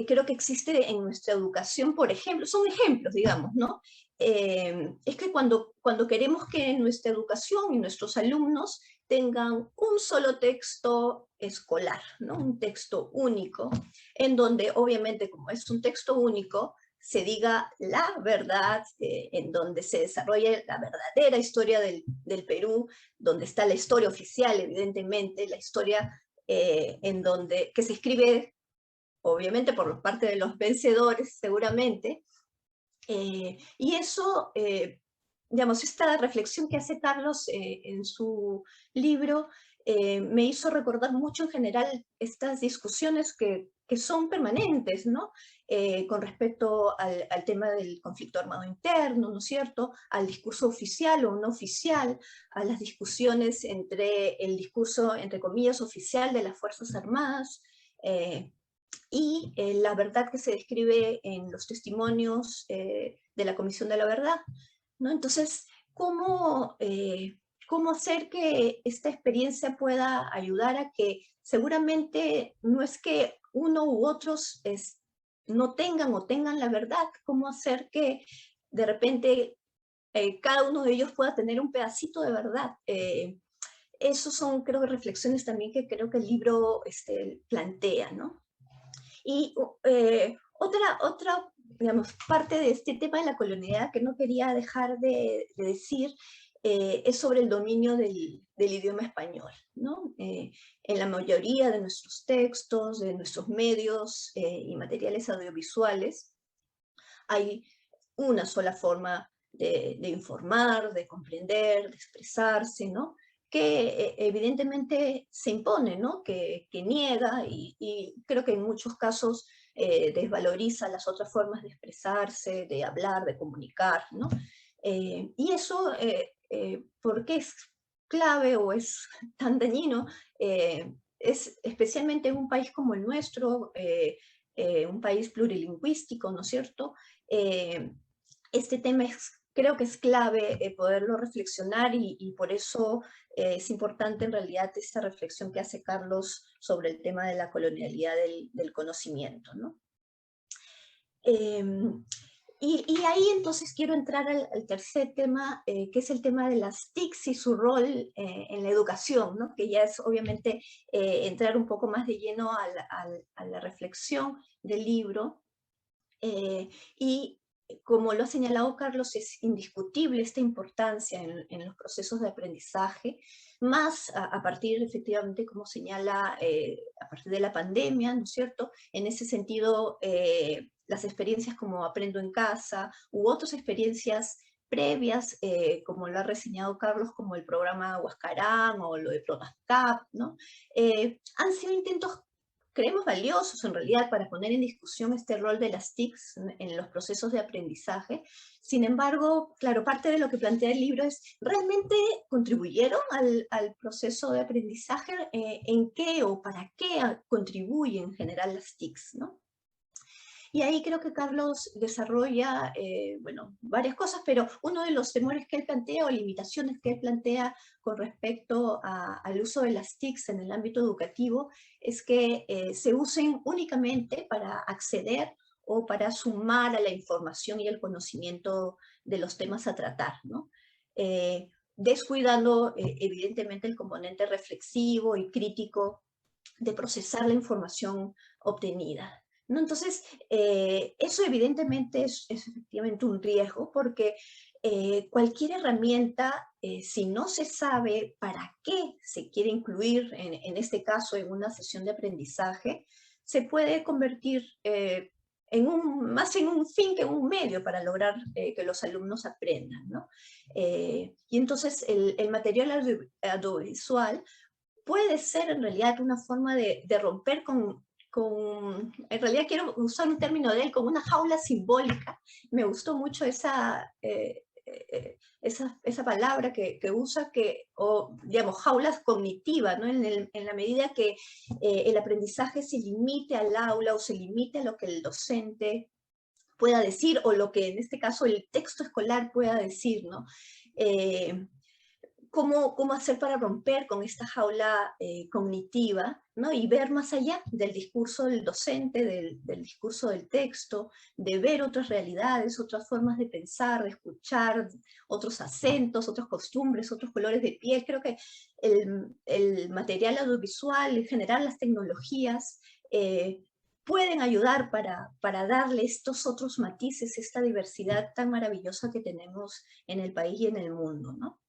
creo que existe en nuestra educación, por ejemplo, son ejemplos, digamos, ¿no? Es que cuando queremos que nuestra educación y nuestros alumnos tengan un solo texto escolar, ¿no? Un texto único, en donde obviamente como es un texto único, se diga la verdad, en donde se desarrolla la verdadera historia del Perú, donde está la historia oficial, evidentemente, la historia que se escribe obviamente por parte de los vencedores seguramente, y eso, digamos, esta reflexión que hace Carlos en su libro me hizo recordar mucho en general estas discusiones que son permanentes, ¿no? Con respecto al tema del conflicto armado interno, ¿no es cierto? Al discurso oficial o no oficial, a las discusiones entre el discurso, entre comillas, oficial de las Fuerzas Armadas, y la verdad que se describe en los testimonios de la Comisión de la Verdad, ¿no? Entonces, ¿cómo hacer que esta experiencia pueda ayudar a que seguramente no es que uno u otros no tengan o tengan la verdad? ¿Cómo hacer que de repente cada uno de ellos pueda tener un pedacito de verdad? Esos son, creo, reflexiones también que creo que el libro plantea, ¿no? Y otra, digamos, parte de este tema de la colonialidad que no quería dejar de decir es sobre el dominio del idioma español, ¿no? En la mayoría de nuestros textos, de nuestros medios y materiales audiovisuales, hay una sola forma de informar, de comprender, de expresarse, ¿no? Que evidentemente se impone, ¿no? Que niega y creo que en muchos casos desvaloriza las otras formas de expresarse, de hablar, de comunicar, ¿no? Y eso, ¿por qué es clave o es tan dañino? Es especialmente en un país como el nuestro, un país plurilingüístico, ¿no es cierto? Este tema creo que es clave poderlo reflexionar y por eso es importante en realidad esta reflexión que hace Carlos sobre el tema de la colonialidad del conocimiento, ¿no? Y ahí entonces quiero entrar al tercer tema, que es el tema de las TICs y su rol en la educación, ¿no? Que ya es obviamente entrar un poco más de lleno a la reflexión del libro. Y como lo ha señalado Carlos, es indiscutible esta importancia en los procesos de aprendizaje, más a partir, efectivamente, como señala, a partir de la pandemia, ¿no es cierto? En ese sentido, las experiencias como Aprendo en Casa, u otras experiencias previas, como lo ha reseñado Carlos, como el programa Huascarán o lo de Pronascap, ¿no? Han sido intentos, creemos, valiosos en realidad para poner en discusión este rol de las TICs en los procesos de aprendizaje. Sin embargo, claro, parte de lo que plantea el libro es, ¿realmente contribuyeron al proceso de aprendizaje? ¿En qué o para qué contribuyen en general las TICs, ¿no? Y ahí creo que Carlos desarrolla, bueno, varias cosas, pero uno de los temores que él plantea o limitaciones que él plantea con respecto al uso de las TICs en el ámbito educativo es que se usen únicamente para acceder o para sumar a la información y el conocimiento de los temas a tratar, ¿no? Descuidando evidentemente el componente reflexivo y crítico de procesar la información obtenida, ¿no? Entonces, eso evidentemente es efectivamente un riesgo porque cualquier herramienta, si no se sabe para qué se quiere incluir, en este caso en una sesión de aprendizaje, se puede convertir más en un fin que en un medio para lograr que los alumnos aprendan, ¿no? Y entonces el material audiovisual puede ser en realidad una forma de romper en realidad quiero usar un término de él, como una jaula simbólica. Me gustó mucho esa palabra que usa, o digamos, jaulas cognitivas, ¿no? En la medida que el aprendizaje se limite al aula o se limite a lo que el docente pueda decir, o lo que en este caso el texto escolar pueda decir, ¿no? ¿Cómo hacer para romper con esta jaula cognitiva, ¿no? Y ver más allá del discurso del docente, del discurso del texto, de ver otras realidades, otras formas de pensar, de escuchar, otros acentos, otras costumbres, otros colores de piel? Creo que el material audiovisual, en general las tecnologías, pueden ayudar para darle estos otros matices, esta diversidad tan maravillosa que tenemos en el país y en el mundo, ¿no?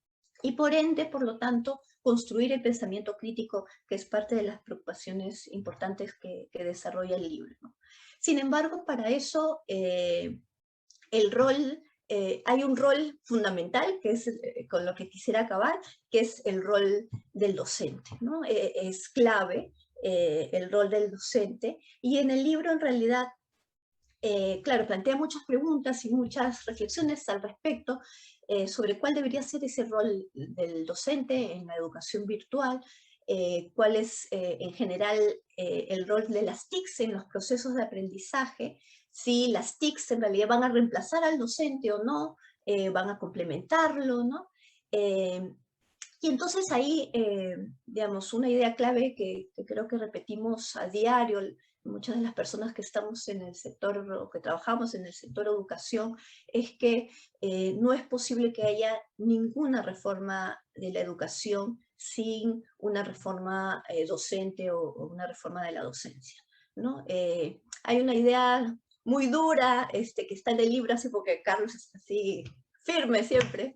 Y por ende, por lo tanto, construir el pensamiento crítico, que es parte de las preocupaciones importantes que desarrolla el libro, ¿no? Sin embargo, para eso hay un rol fundamental, que es con lo que quisiera acabar, que es el rol del docente, ¿no? Es clave el rol del docente, y en el libro en realidad, claro, plantea muchas preguntas y muchas reflexiones al respecto sobre cuál debería ser ese rol del docente en la educación virtual, cuál es en general el rol de las TICs en los procesos de aprendizaje, si las TICs en realidad van a reemplazar al docente o no, van a complementarlo, ¿no? Y entonces ahí, digamos, una idea clave que creo que repetimos a diario, muchas de las personas que estamos en el sector o que trabajamos en el sector educación, es que no es posible que haya ninguna reforma de la educación sin una reforma docente o una reforma de la docencia, ¿no? Hay una idea muy dura que está en el libro, así porque Carlos es así firme siempre,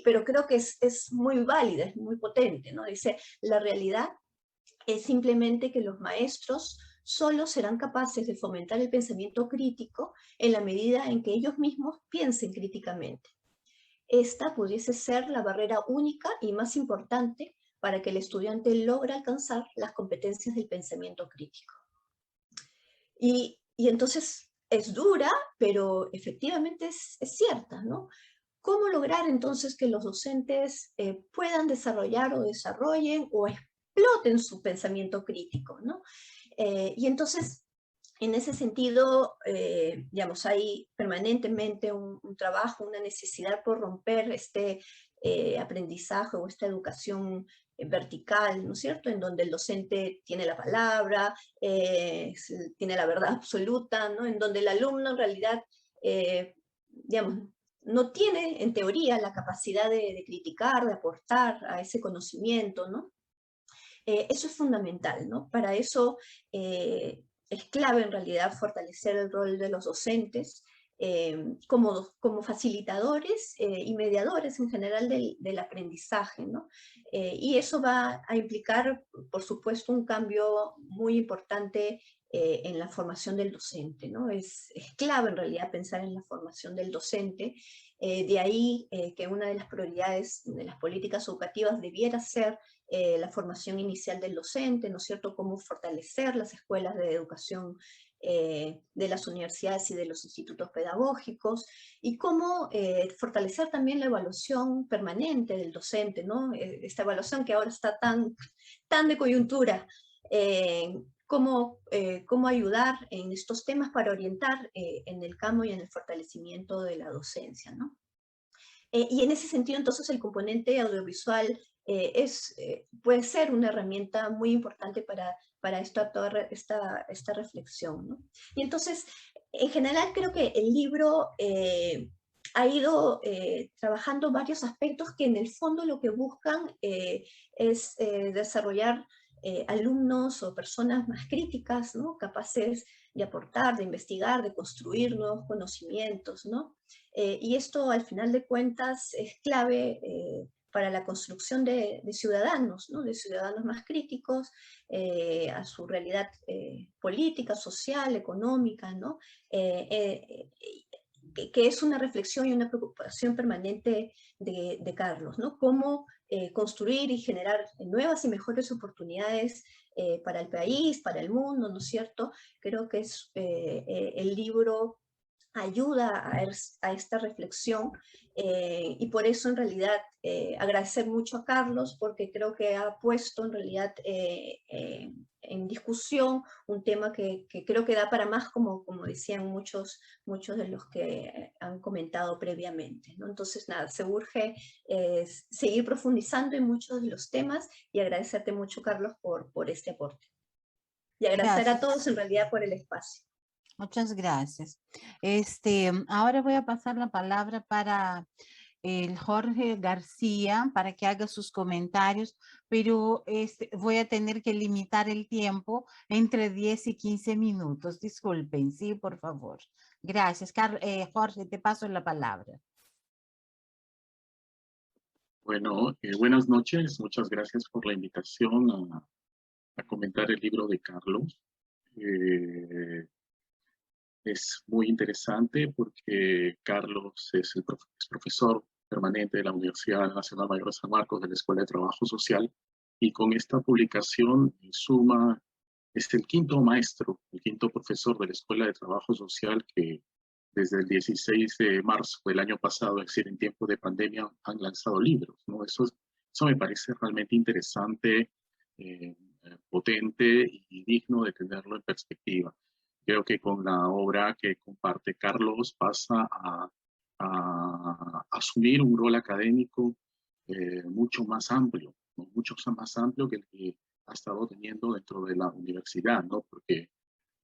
pero creo que es muy válida, es muy potente, ¿no? Dice, la realidad es simplemente que los maestros solo serán capaces de fomentar el pensamiento crítico en la medida en que ellos mismos piensen críticamente. Esta pudiese ser la barrera única y más importante para que el estudiante logre alcanzar las competencias del pensamiento crítico. Y entonces es dura, pero efectivamente es cierta, ¿no? ¿Cómo lograr entonces que los docentes puedan desarrollar o desarrollen o exploten su pensamiento crítico, ¿no? Y entonces, en ese sentido, digamos, hay permanentemente un trabajo, una necesidad por romper este aprendizaje o esta educación vertical, ¿no es cierto?, en donde el docente tiene la palabra, tiene la verdad absoluta, ¿no?, en donde el alumno en realidad, digamos, no tiene, en teoría, la capacidad de criticar, de aportar a ese conocimiento, ¿no? Eso es fundamental, ¿no? Para eso es clave, en realidad, fortalecer el rol de los docentes como facilitadores y mediadores en general del aprendizaje, ¿no? Y eso va a implicar, por supuesto, un cambio muy importante en la formación del docente, ¿no? Es clave, en realidad, pensar en la formación del docente. De ahí que una de las prioridades de las políticas educativas debiera ser la formación inicial del docente, ¿no es cierto?, cómo fortalecer las escuelas de educación de las universidades y de los institutos pedagógicos, y cómo fortalecer también la evaluación permanente del docente, ¿no? Esta evaluación que ahora está tan de coyuntura, cómo ayudar en estos temas para orientar en el campo y en el fortalecimiento de la docencia, ¿no? Y en ese sentido, entonces, el componente audiovisual puede ser una herramienta muy importante para esta reflexión, ¿no? Y entonces, en general, creo que el libro ha ido trabajando varios aspectos que en el fondo lo que buscan es desarrollar alumnos o personas más críticas, ¿no?, capaces de aportar, de investigar, de construir nuevos conocimientos, ¿no? Y esto, al final de cuentas, es clave para la construcción de ciudadanos, ¿no?, de ciudadanos más críticos a su realidad política, social, económica, ¿no? Que es una reflexión y una preocupación permanente de Carlos, ¿no? Cómo construir y generar nuevas y mejores oportunidades para el país, para el mundo, ¿no es cierto? Creo que el libro ayuda a esta reflexión y por eso en realidad agradecer mucho a Carlos, porque creo que ha puesto en realidad en discusión un tema que creo que da para más, como decían muchos de los que han comentado previamente, ¿no? Entonces nada, se urge seguir profundizando en muchos de los temas y agradecerte mucho, Carlos, por este aporte. Y agradecer a todos en realidad por el espacio. Muchas gracias. Ahora voy a pasar la palabra para el Jorge García para que haga sus comentarios, pero voy a tener que limitar el tiempo entre 10 y 15 minutos. Disculpen, sí, por favor. Gracias. Jorge, te paso la palabra. Bueno, buenas noches. Muchas gracias por la invitación a comentar el libro de Carlos. Es muy interesante porque Carlos es profesor permanente de la Universidad Nacional Mayor de San Marcos de la Escuela de Trabajo Social, y con esta publicación es el quinto maestro, el quinto profesor de la Escuela de Trabajo Social que desde el 16 de marzo del año pasado, es decir, en tiempo de pandemia, han lanzado libros, ¿no? Eso Eso me parece realmente interesante, potente y digno de tenerlo en perspectiva. Creo que con la obra que comparte Carlos pasa a asumir un rol académico mucho más amplio, ¿no? Mucho más amplio que el que ha estado teniendo dentro de la universidad, ¿no? Porque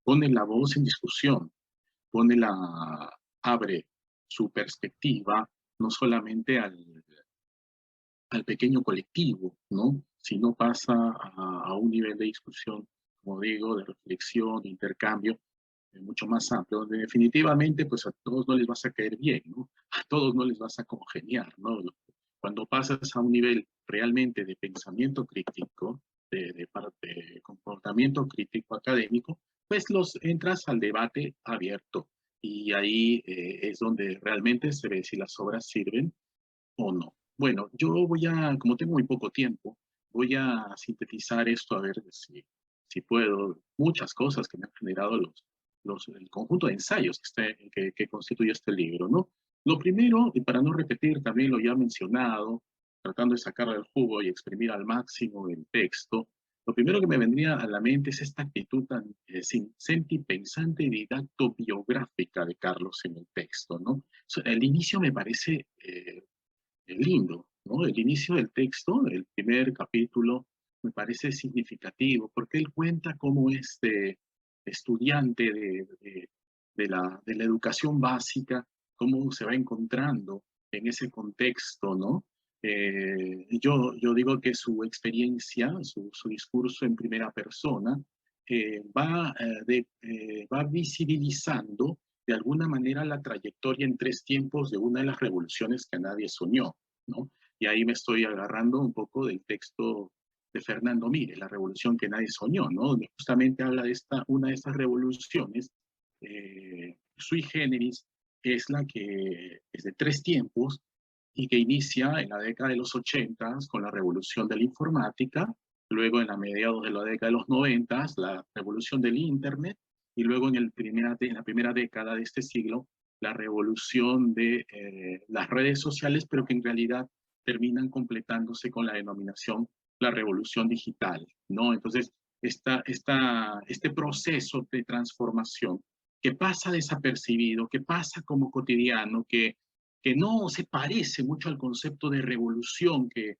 pone la voz en discusión, abre su perspectiva no solamente al pequeño colectivo, ¿no? Sino pasa a un nivel de discusión, como digo, de reflexión, de intercambio, mucho más amplio, donde definitivamente pues a todos no les vas a caer bien, ¿no? A todos no les vas a congeniar, ¿no? Cuando pasas a un nivel realmente de pensamiento crítico, de comportamiento crítico académico, pues entras al debate abierto y ahí es donde realmente se ve si las obras sirven o no. Bueno, yo como tengo muy poco tiempo, voy a sintetizar esto a ver si puedo, muchas cosas que me han generado el conjunto de ensayos que constituye este libro, ¿no? Lo primero, y para no repetir también lo ya mencionado, tratando de sacarle el jugo y exprimir al máximo el texto, lo primero que me vendría a la mente es esta actitud tan sentipensante y didacto-biográfica de Carlos en el texto, ¿no? El inicio me parece lindo, ¿no? El inicio del texto, el primer capítulo, me parece significativo, porque él cuenta cómo este estudiante de la educación básica, cómo se va encontrando en ese contexto, ¿no? Yo digo que su experiencia, su discurso en primera persona, va visibilizando de alguna manera la trayectoria en 3 tiempos de una de las revoluciones que nadie soñó, ¿no? Y ahí me estoy agarrando un poco del texto de Fernando Mire, La revolución que nadie soñó, ¿no? Donde justamente habla de una de estas revoluciones, sui generis, es la que es de 3 tiempos y que inicia en la década de los 80 con la revolución de la informática, luego en la mediados de la década de los 90 la revolución del Internet, y luego en la primera década de este siglo, la revolución de las redes sociales, pero que en realidad terminan completándose con la denominación la revolución digital, ¿no? Entonces, este proceso de transformación que pasa desapercibido, que pasa como cotidiano, que no se parece mucho al concepto de revolución que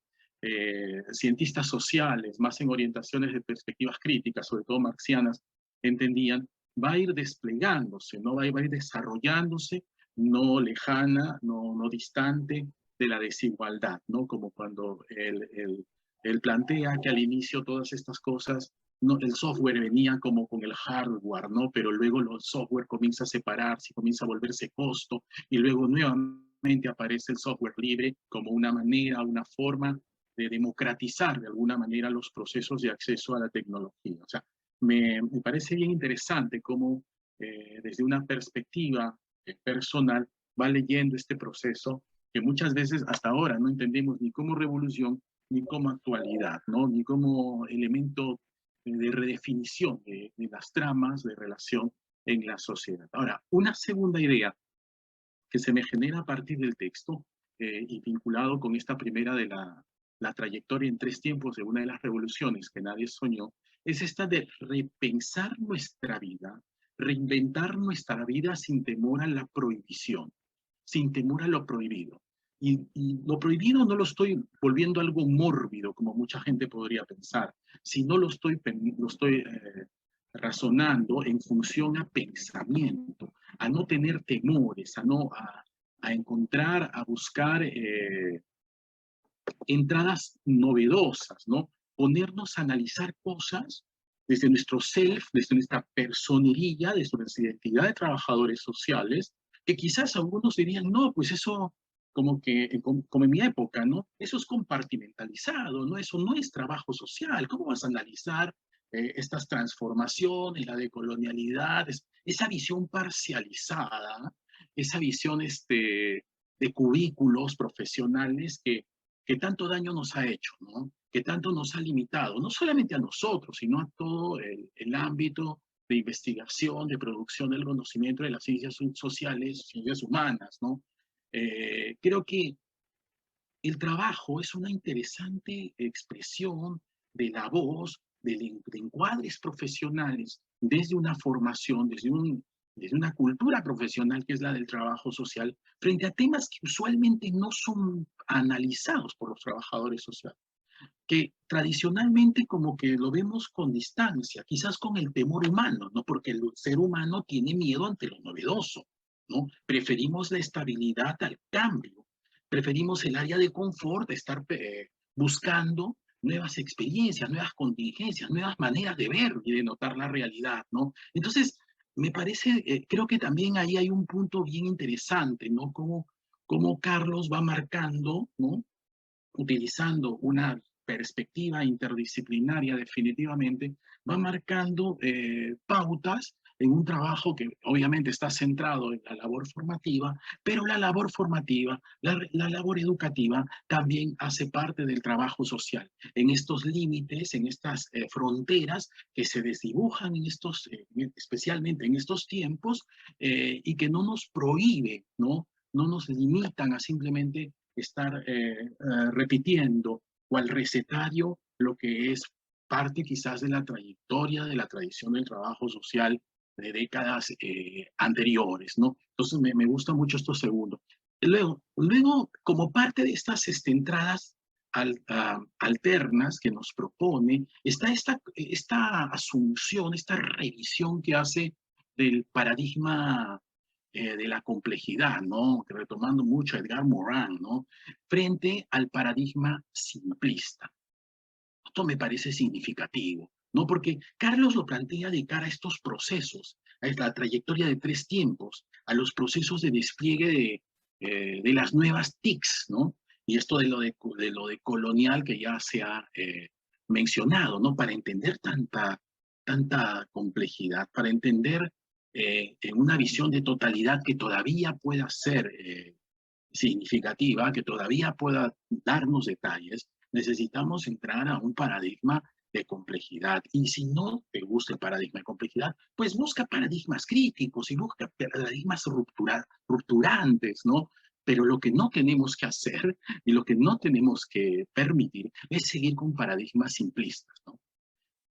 cientistas sociales, más en orientaciones de perspectivas críticas, sobre todo marxianas, entendían, va a ir desplegándose, ¿no? Va a ir desarrollándose, no lejana, no distante de la desigualdad, ¿no? Como cuando él plantea que al inicio todas estas cosas, no, el software venía como con el hardware, ¿no? Pero luego el software comienza a separarse, comienza a volverse costo, y luego nuevamente aparece el software libre como una manera, una forma de democratizar de alguna manera los procesos de acceso a la tecnología. O sea, me parece bien interesante cómo desde una perspectiva personal va leyendo este proceso que muchas veces hasta ahora no entendemos ni como revolución, ni como actualidad, ¿no? Ni como elemento de redefinición de las tramas de relación en la sociedad. Ahora, una segunda idea que se me genera a partir del texto y vinculado con esta primera de la trayectoria en 3 tiempos de una de las revoluciones que nadie soñó, es esta de repensar nuestra vida, reinventar nuestra vida sin temor a la prohibición, sin temor a lo prohibido. Y lo prohibido no lo estoy volviendo algo mórbido, como mucha gente podría pensar, sino lo estoy razonando en función a pensamiento, a no tener temores, a encontrar, a buscar entradas novedosas, ¿no? Ponernos a analizar cosas desde nuestro self, desde nuestra personería, desde nuestra identidad de trabajadores sociales, que quizás algunos dirían, no, pues eso como en mi época, ¿no? Eso es compartimentalizado, ¿no? Eso no es trabajo social. ¿Cómo vas a analizar estas transformaciones, la decolonialidad, esa visión parcializada, esa visión de cubículos profesionales que tanto daño nos ha hecho, ¿no? Que tanto nos ha limitado, no solamente a nosotros, sino a todo el ámbito de investigación, de producción del conocimiento de las ciencias sociales, ciencias humanas, ¿no? Creo que el trabajo es una interesante expresión de la voz, de encuadres profesionales, desde una formación, desde una cultura profesional que es la del trabajo social, frente a temas que usualmente no son analizados por los trabajadores sociales, que tradicionalmente como que lo vemos con distancia, quizás con el temor humano, ¿no? Porque el ser humano tiene miedo ante lo novedoso, ¿no? Preferimos la estabilidad al cambio, preferimos el área de confort, de estar buscando nuevas experiencias, nuevas contingencias, nuevas maneras de ver y de notar la realidad, ¿no? Entonces, me parece, creo que también ahí hay un punto bien interesante, ¿no? Como Carlos va marcando, ¿no? Utilizando una perspectiva interdisciplinaria definitivamente, va marcando pautas en un trabajo que obviamente está centrado en la labor formativa, pero la labor formativa, la labor educativa también hace parte del trabajo social, en estos límites, en estas fronteras que se desdibujan en estos, especialmente en estos tiempos, y que no nos prohíbe, ¿no? No nos limitan a simplemente estar repitiendo cual recetario lo que es parte quizás de la trayectoria, de la tradición del trabajo social de décadas anteriores, ¿no? Entonces me gusta mucho esto segundo. Luego, como parte de estas entradas alternas que nos propone, está esta asunción, esta revisión que hace del paradigma de la complejidad, ¿no? Retomando mucho a Edgar Morin, ¿no? Frente al paradigma simplista. Esto me parece significativo, ¿no? Porque Carlos lo plantea de cara a estos procesos, a esta trayectoria de 3 tiempos, a los procesos de despliegue de las nuevas TICs, ¿no? Y esto de lo de colonial que ya se ha mencionado, ¿no? Para entender tanta complejidad, para entender en una visión de totalidad que todavía pueda ser significativa, que todavía pueda darnos detalles, necesitamos entrar a un paradigma de complejidad. Y si no te gusta el paradigma de complejidad, pues busca paradigmas críticos y busca paradigmas rupturantes, ¿no? Pero lo que no tenemos que hacer y lo que no tenemos que permitir es seguir con paradigmas simplistas, ¿no?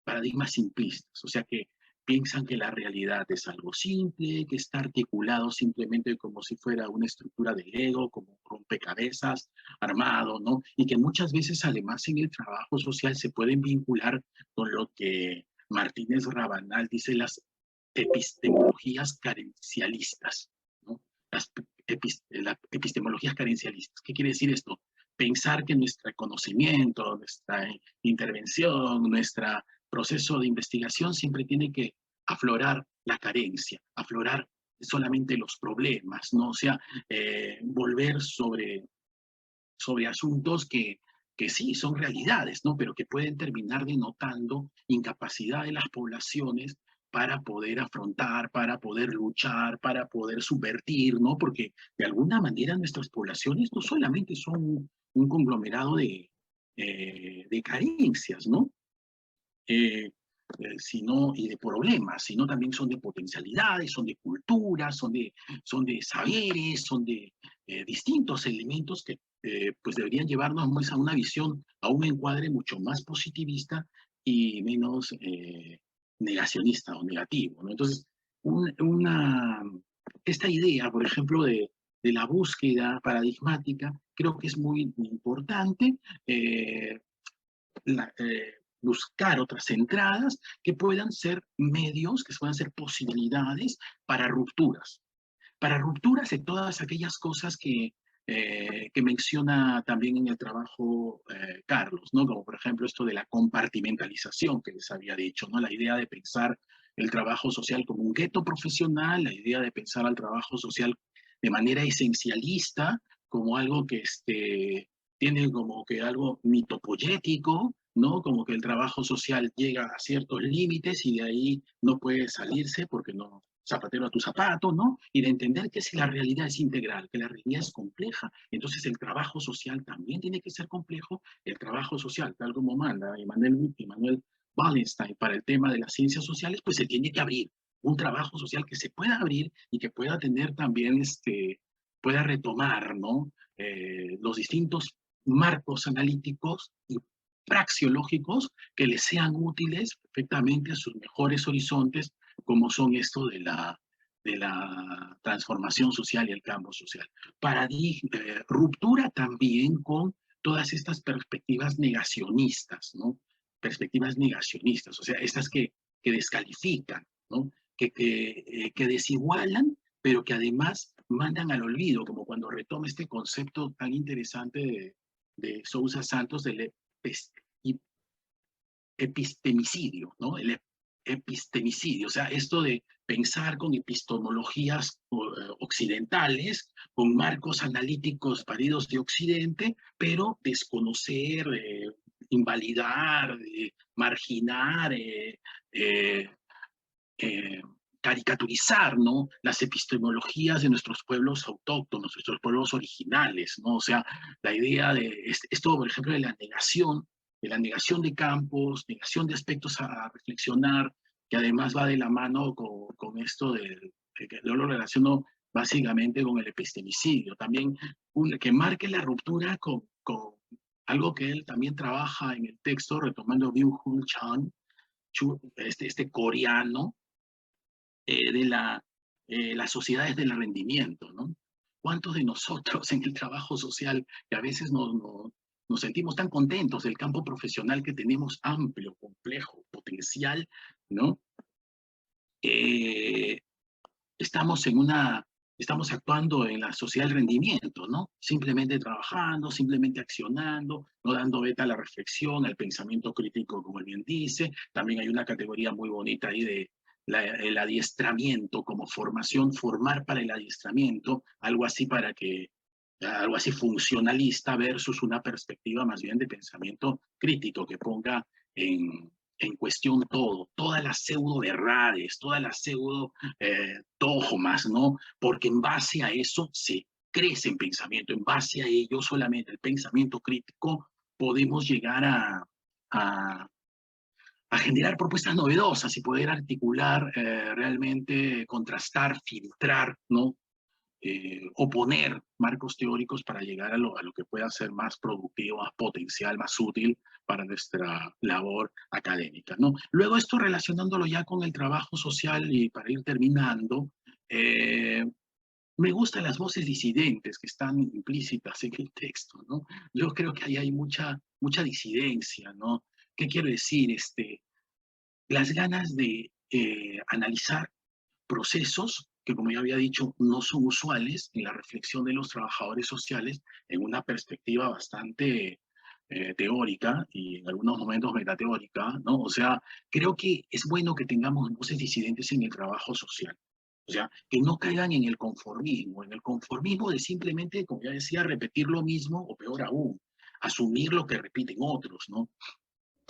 Paradigmas simplistas, o sea que piensan que la realidad es algo simple, que está articulado simplemente como si fuera una estructura de Lego, como un rompecabezas armado, ¿no? Y que muchas veces además en el trabajo social se pueden vincular con lo que Martínez Rabanal dice las epistemologías carencialistas, ¿no? Las epistemologías carencialistas. ¿Qué quiere decir esto? Pensar que nuestro conocimiento, nuestra intervención, nuestro proceso de investigación siempre tiene que aflorar la carencia, aflorar solamente los problemas, ¿no? O sea, volver sobre asuntos que sí son realidades, ¿no? Pero que pueden terminar denotando incapacidad de las poblaciones para poder afrontar, para poder luchar, para poder subvertir, ¿no? Porque de alguna manera nuestras poblaciones no solamente son un conglomerado de carencias, ¿no? Sino, y de problemas, sino también son de potencialidades, son de culturas, son de saberes, son de distintos elementos que pues deberían llevarnos a una visión, a un encuadre mucho más positivista y menos negacionista o negativo, ¿no? Entonces, esta idea, por ejemplo, de la búsqueda paradigmática, creo que es muy importante. La, buscar otras entradas que puedan ser medios, que puedan ser posibilidades para rupturas de todas aquellas cosas que menciona también en el trabajo Carlos, ¿no? Como por ejemplo esto de la compartimentalización que les había dicho, ¿no? La idea de pensar el trabajo social como un gueto profesional, la idea de pensar al trabajo social de manera esencialista, como algo que tiene como que algo mitopoyético, ¿no? Como que el trabajo social llega a ciertos límites y de ahí no puede salirse porque no, zapatero a tu zapato, ¿no? Y de entender que si la realidad es integral, que la realidad es compleja, entonces el trabajo social también tiene que ser complejo, el trabajo social, tal como manda Immanuel Wallenstein para el tema de las ciencias sociales, pues se tiene que abrir un trabajo social que se pueda abrir y que pueda tener también, pueda retomar, ¿no? Los distintos marcos analíticos y praxeológicos que les sean útiles perfectamente a sus mejores horizontes, como son esto de la transformación social y el cambio social. Ruptura también con todas estas perspectivas negacionistas, ¿no? Perspectivas negacionistas, o sea, estas que descalifican, ¿no? Que desigualan, pero que además mandan al olvido, como cuando retoma este concepto tan interesante de Sousa Santos del epistemicidio, ¿no? El epistemicidio, o sea, esto de pensar con epistemologías occidentales, con marcos analíticos paridos de Occidente, pero desconocer, invalidar, marginar, eh, caricaturizar, ¿no? Las epistemologías de nuestros pueblos autóctonos, nuestros pueblos originales, ¿no? O sea, la idea de esto, por ejemplo, de la negación de campos, negación de aspectos a reflexionar, que además va de la mano con esto que yo lo relaciono básicamente con el epistemicidio. También que marque la ruptura con algo que él también trabaja en el texto, retomando Byung-Hun Chan, este coreano, de las sociedades del rendimiento, ¿no? ¿Cuántos de nosotros en el trabajo social, que a veces nos sentimos tan contentos del campo profesional que tenemos amplio, complejo, potencial, ¿no? Estamos actuando en la sociedad del rendimiento, ¿no? Simplemente trabajando, simplemente accionando, no dando beta a la reflexión, al pensamiento crítico, como él bien dice. También hay una categoría muy bonita ahí de el adiestramiento como formación, formar para el adiestramiento, algo así algo así funcionalista versus una perspectiva más bien de pensamiento crítico que ponga en cuestión todas las pseudo-verdades, todas las pseudo-dogmas, ¿no? Porque en base a eso se crece en pensamiento, en base a ello solamente el pensamiento crítico podemos llegar a generar propuestas novedosas y poder articular, realmente contrastar, filtrar, ¿no? Oponer marcos teóricos para llegar a lo que pueda ser más productivo, más potencial, más útil para nuestra labor académica, ¿no? Luego esto relacionándolo ya con el trabajo social y para ir terminando, me gustan las voces disidentes que están implícitas en el texto, ¿no? Yo creo que ahí hay mucha disidencia, ¿no? ¿Qué quiero decir? Las ganas de analizar procesos que, como ya había dicho, no son usuales en la reflexión de los trabajadores sociales en una perspectiva bastante teórica y en algunos momentos metateórica, ¿no? O sea, creo que es bueno que tengamos voces disidentes en el trabajo social. O sea, que no caigan en el conformismo de simplemente, como ya decía, repetir lo mismo o peor aún, asumir lo que repiten otros, ¿no?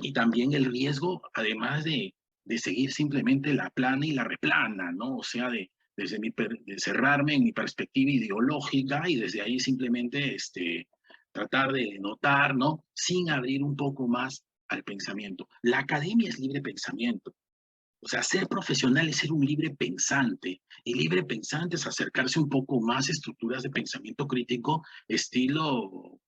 Y también el riesgo, además de seguir simplemente la plana y la replana, ¿no? O sea, de cerrarme en mi perspectiva ideológica y desde ahí simplemente tratar de notar, ¿no? Sin abrir un poco más al pensamiento. La academia es libre pensamiento. O sea, ser profesional es ser un libre pensante. Y libre pensante es acercarse un poco más a estructuras de pensamiento crítico, estilo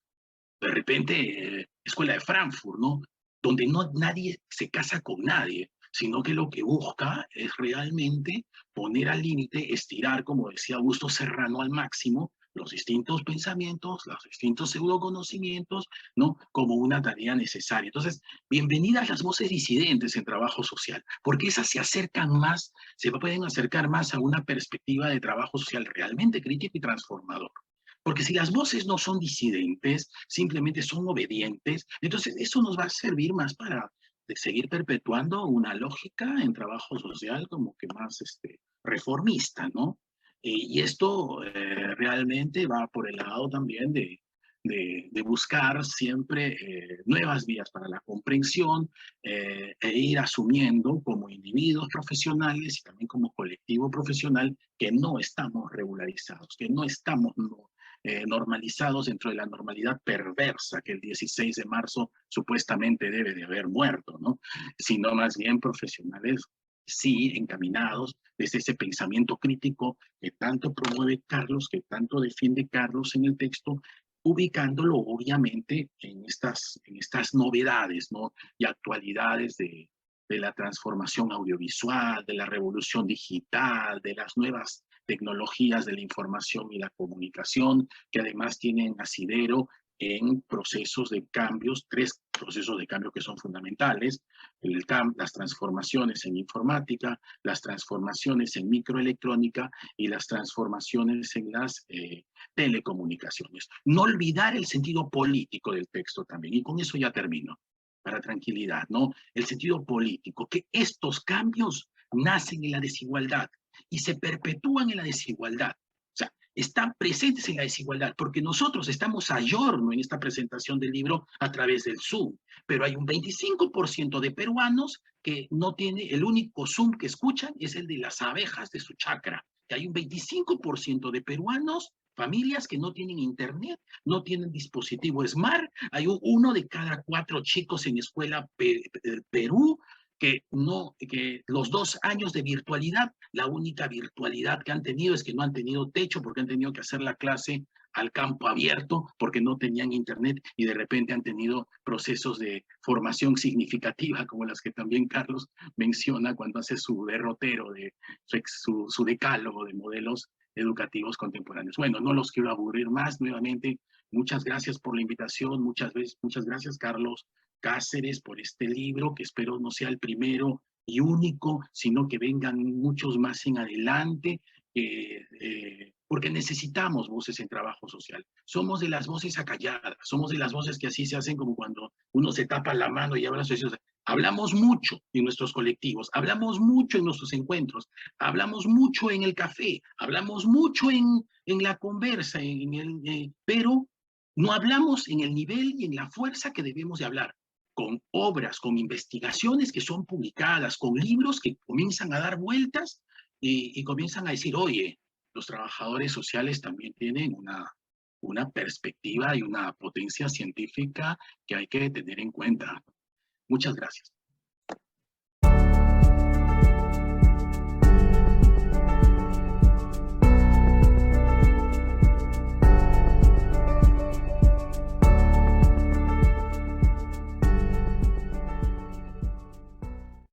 de repente Escuela de Frankfurt, ¿no? Donde nadie se casa con nadie, sino que lo que busca es realmente poner al límite, estirar, como decía Augusto Serrano, al máximo los distintos pensamientos, los distintos pseudoconocimientos, ¿no? Como una tarea necesaria. Entonces, bienvenidas las voces disidentes en trabajo social, porque esas se pueden acercar más a una perspectiva de trabajo social realmente crítico y transformador. Porque si las voces no son disidentes, simplemente son obedientes, entonces eso nos va a servir más para seguir perpetuando una lógica en trabajo social como que más reformista, ¿no? Y esto realmente va por el lado también de buscar siempre nuevas vías para la comprensión e ir asumiendo como individuos profesionales y también como colectivo profesional que no estamos regularizados, que no estamos normalizados dentro de la normalidad perversa que el 16 de marzo supuestamente debe de haber muerto, ¿no? Sino más bien profesionales, sí, encaminados desde ese pensamiento crítico que tanto promueve Carlos, que tanto defiende Carlos en el texto, ubicándolo obviamente en estas novedades, ¿no? Y actualidades de la transformación audiovisual, de la revolución digital, de las nuevas tecnologías de la información y la comunicación, que además tienen asidero en procesos de cambios, 3 procesos de cambio que son fundamentales: las transformaciones en informática, las transformaciones en microelectrónica y las transformaciones en las telecomunicaciones. No olvidar el sentido político del texto también, y con eso ya termino, para tranquilidad, ¿no? El sentido político, que estos cambios nacen en la desigualdad y se perpetúan en la desigualdad. O sea, están presentes en la desigualdad, porque nosotros estamos a giorno en esta presentación del libro a través del Zoom, pero hay un 25% de peruanos que no tiene, el único Zoom que escuchan es el de las abejas de su chacra, que hay un 25% de peruanos, familias que no tienen internet, no tienen dispositivo Smart, hay 1 de cada 4 chicos en escuela Perú, que los 2 años de virtualidad, la única virtualidad que han tenido es que no han tenido techo, porque han tenido que hacer la clase al campo abierto, porque no tenían internet, y de repente han tenido procesos de formación significativa, como las que también Carlos menciona cuando hace su derrotero, su decálogo de modelos educativos contemporáneos. Bueno, no los quiero aburrir más. Nuevamente, muchas gracias por la invitación, muchas gracias, Carlos Cáceres, por este libro, que espero no sea el primero y único, sino que vengan muchos más en adelante, porque necesitamos voces en trabajo social. Somos de las voces acalladas, somos de las voces que así se hacen como cuando uno se tapa la mano y habla. Hablamos mucho en nuestros colectivos, hablamos mucho en nuestros encuentros, hablamos mucho en el café, hablamos mucho en la conversa, pero no hablamos en el nivel y en la fuerza que debemos de hablar, con obras, con investigaciones que son publicadas, con libros que comienzan a dar vueltas y comienzan a decir, oye, los trabajadores sociales también tienen una perspectiva y una potencia científica que hay que tener en cuenta. Muchas gracias.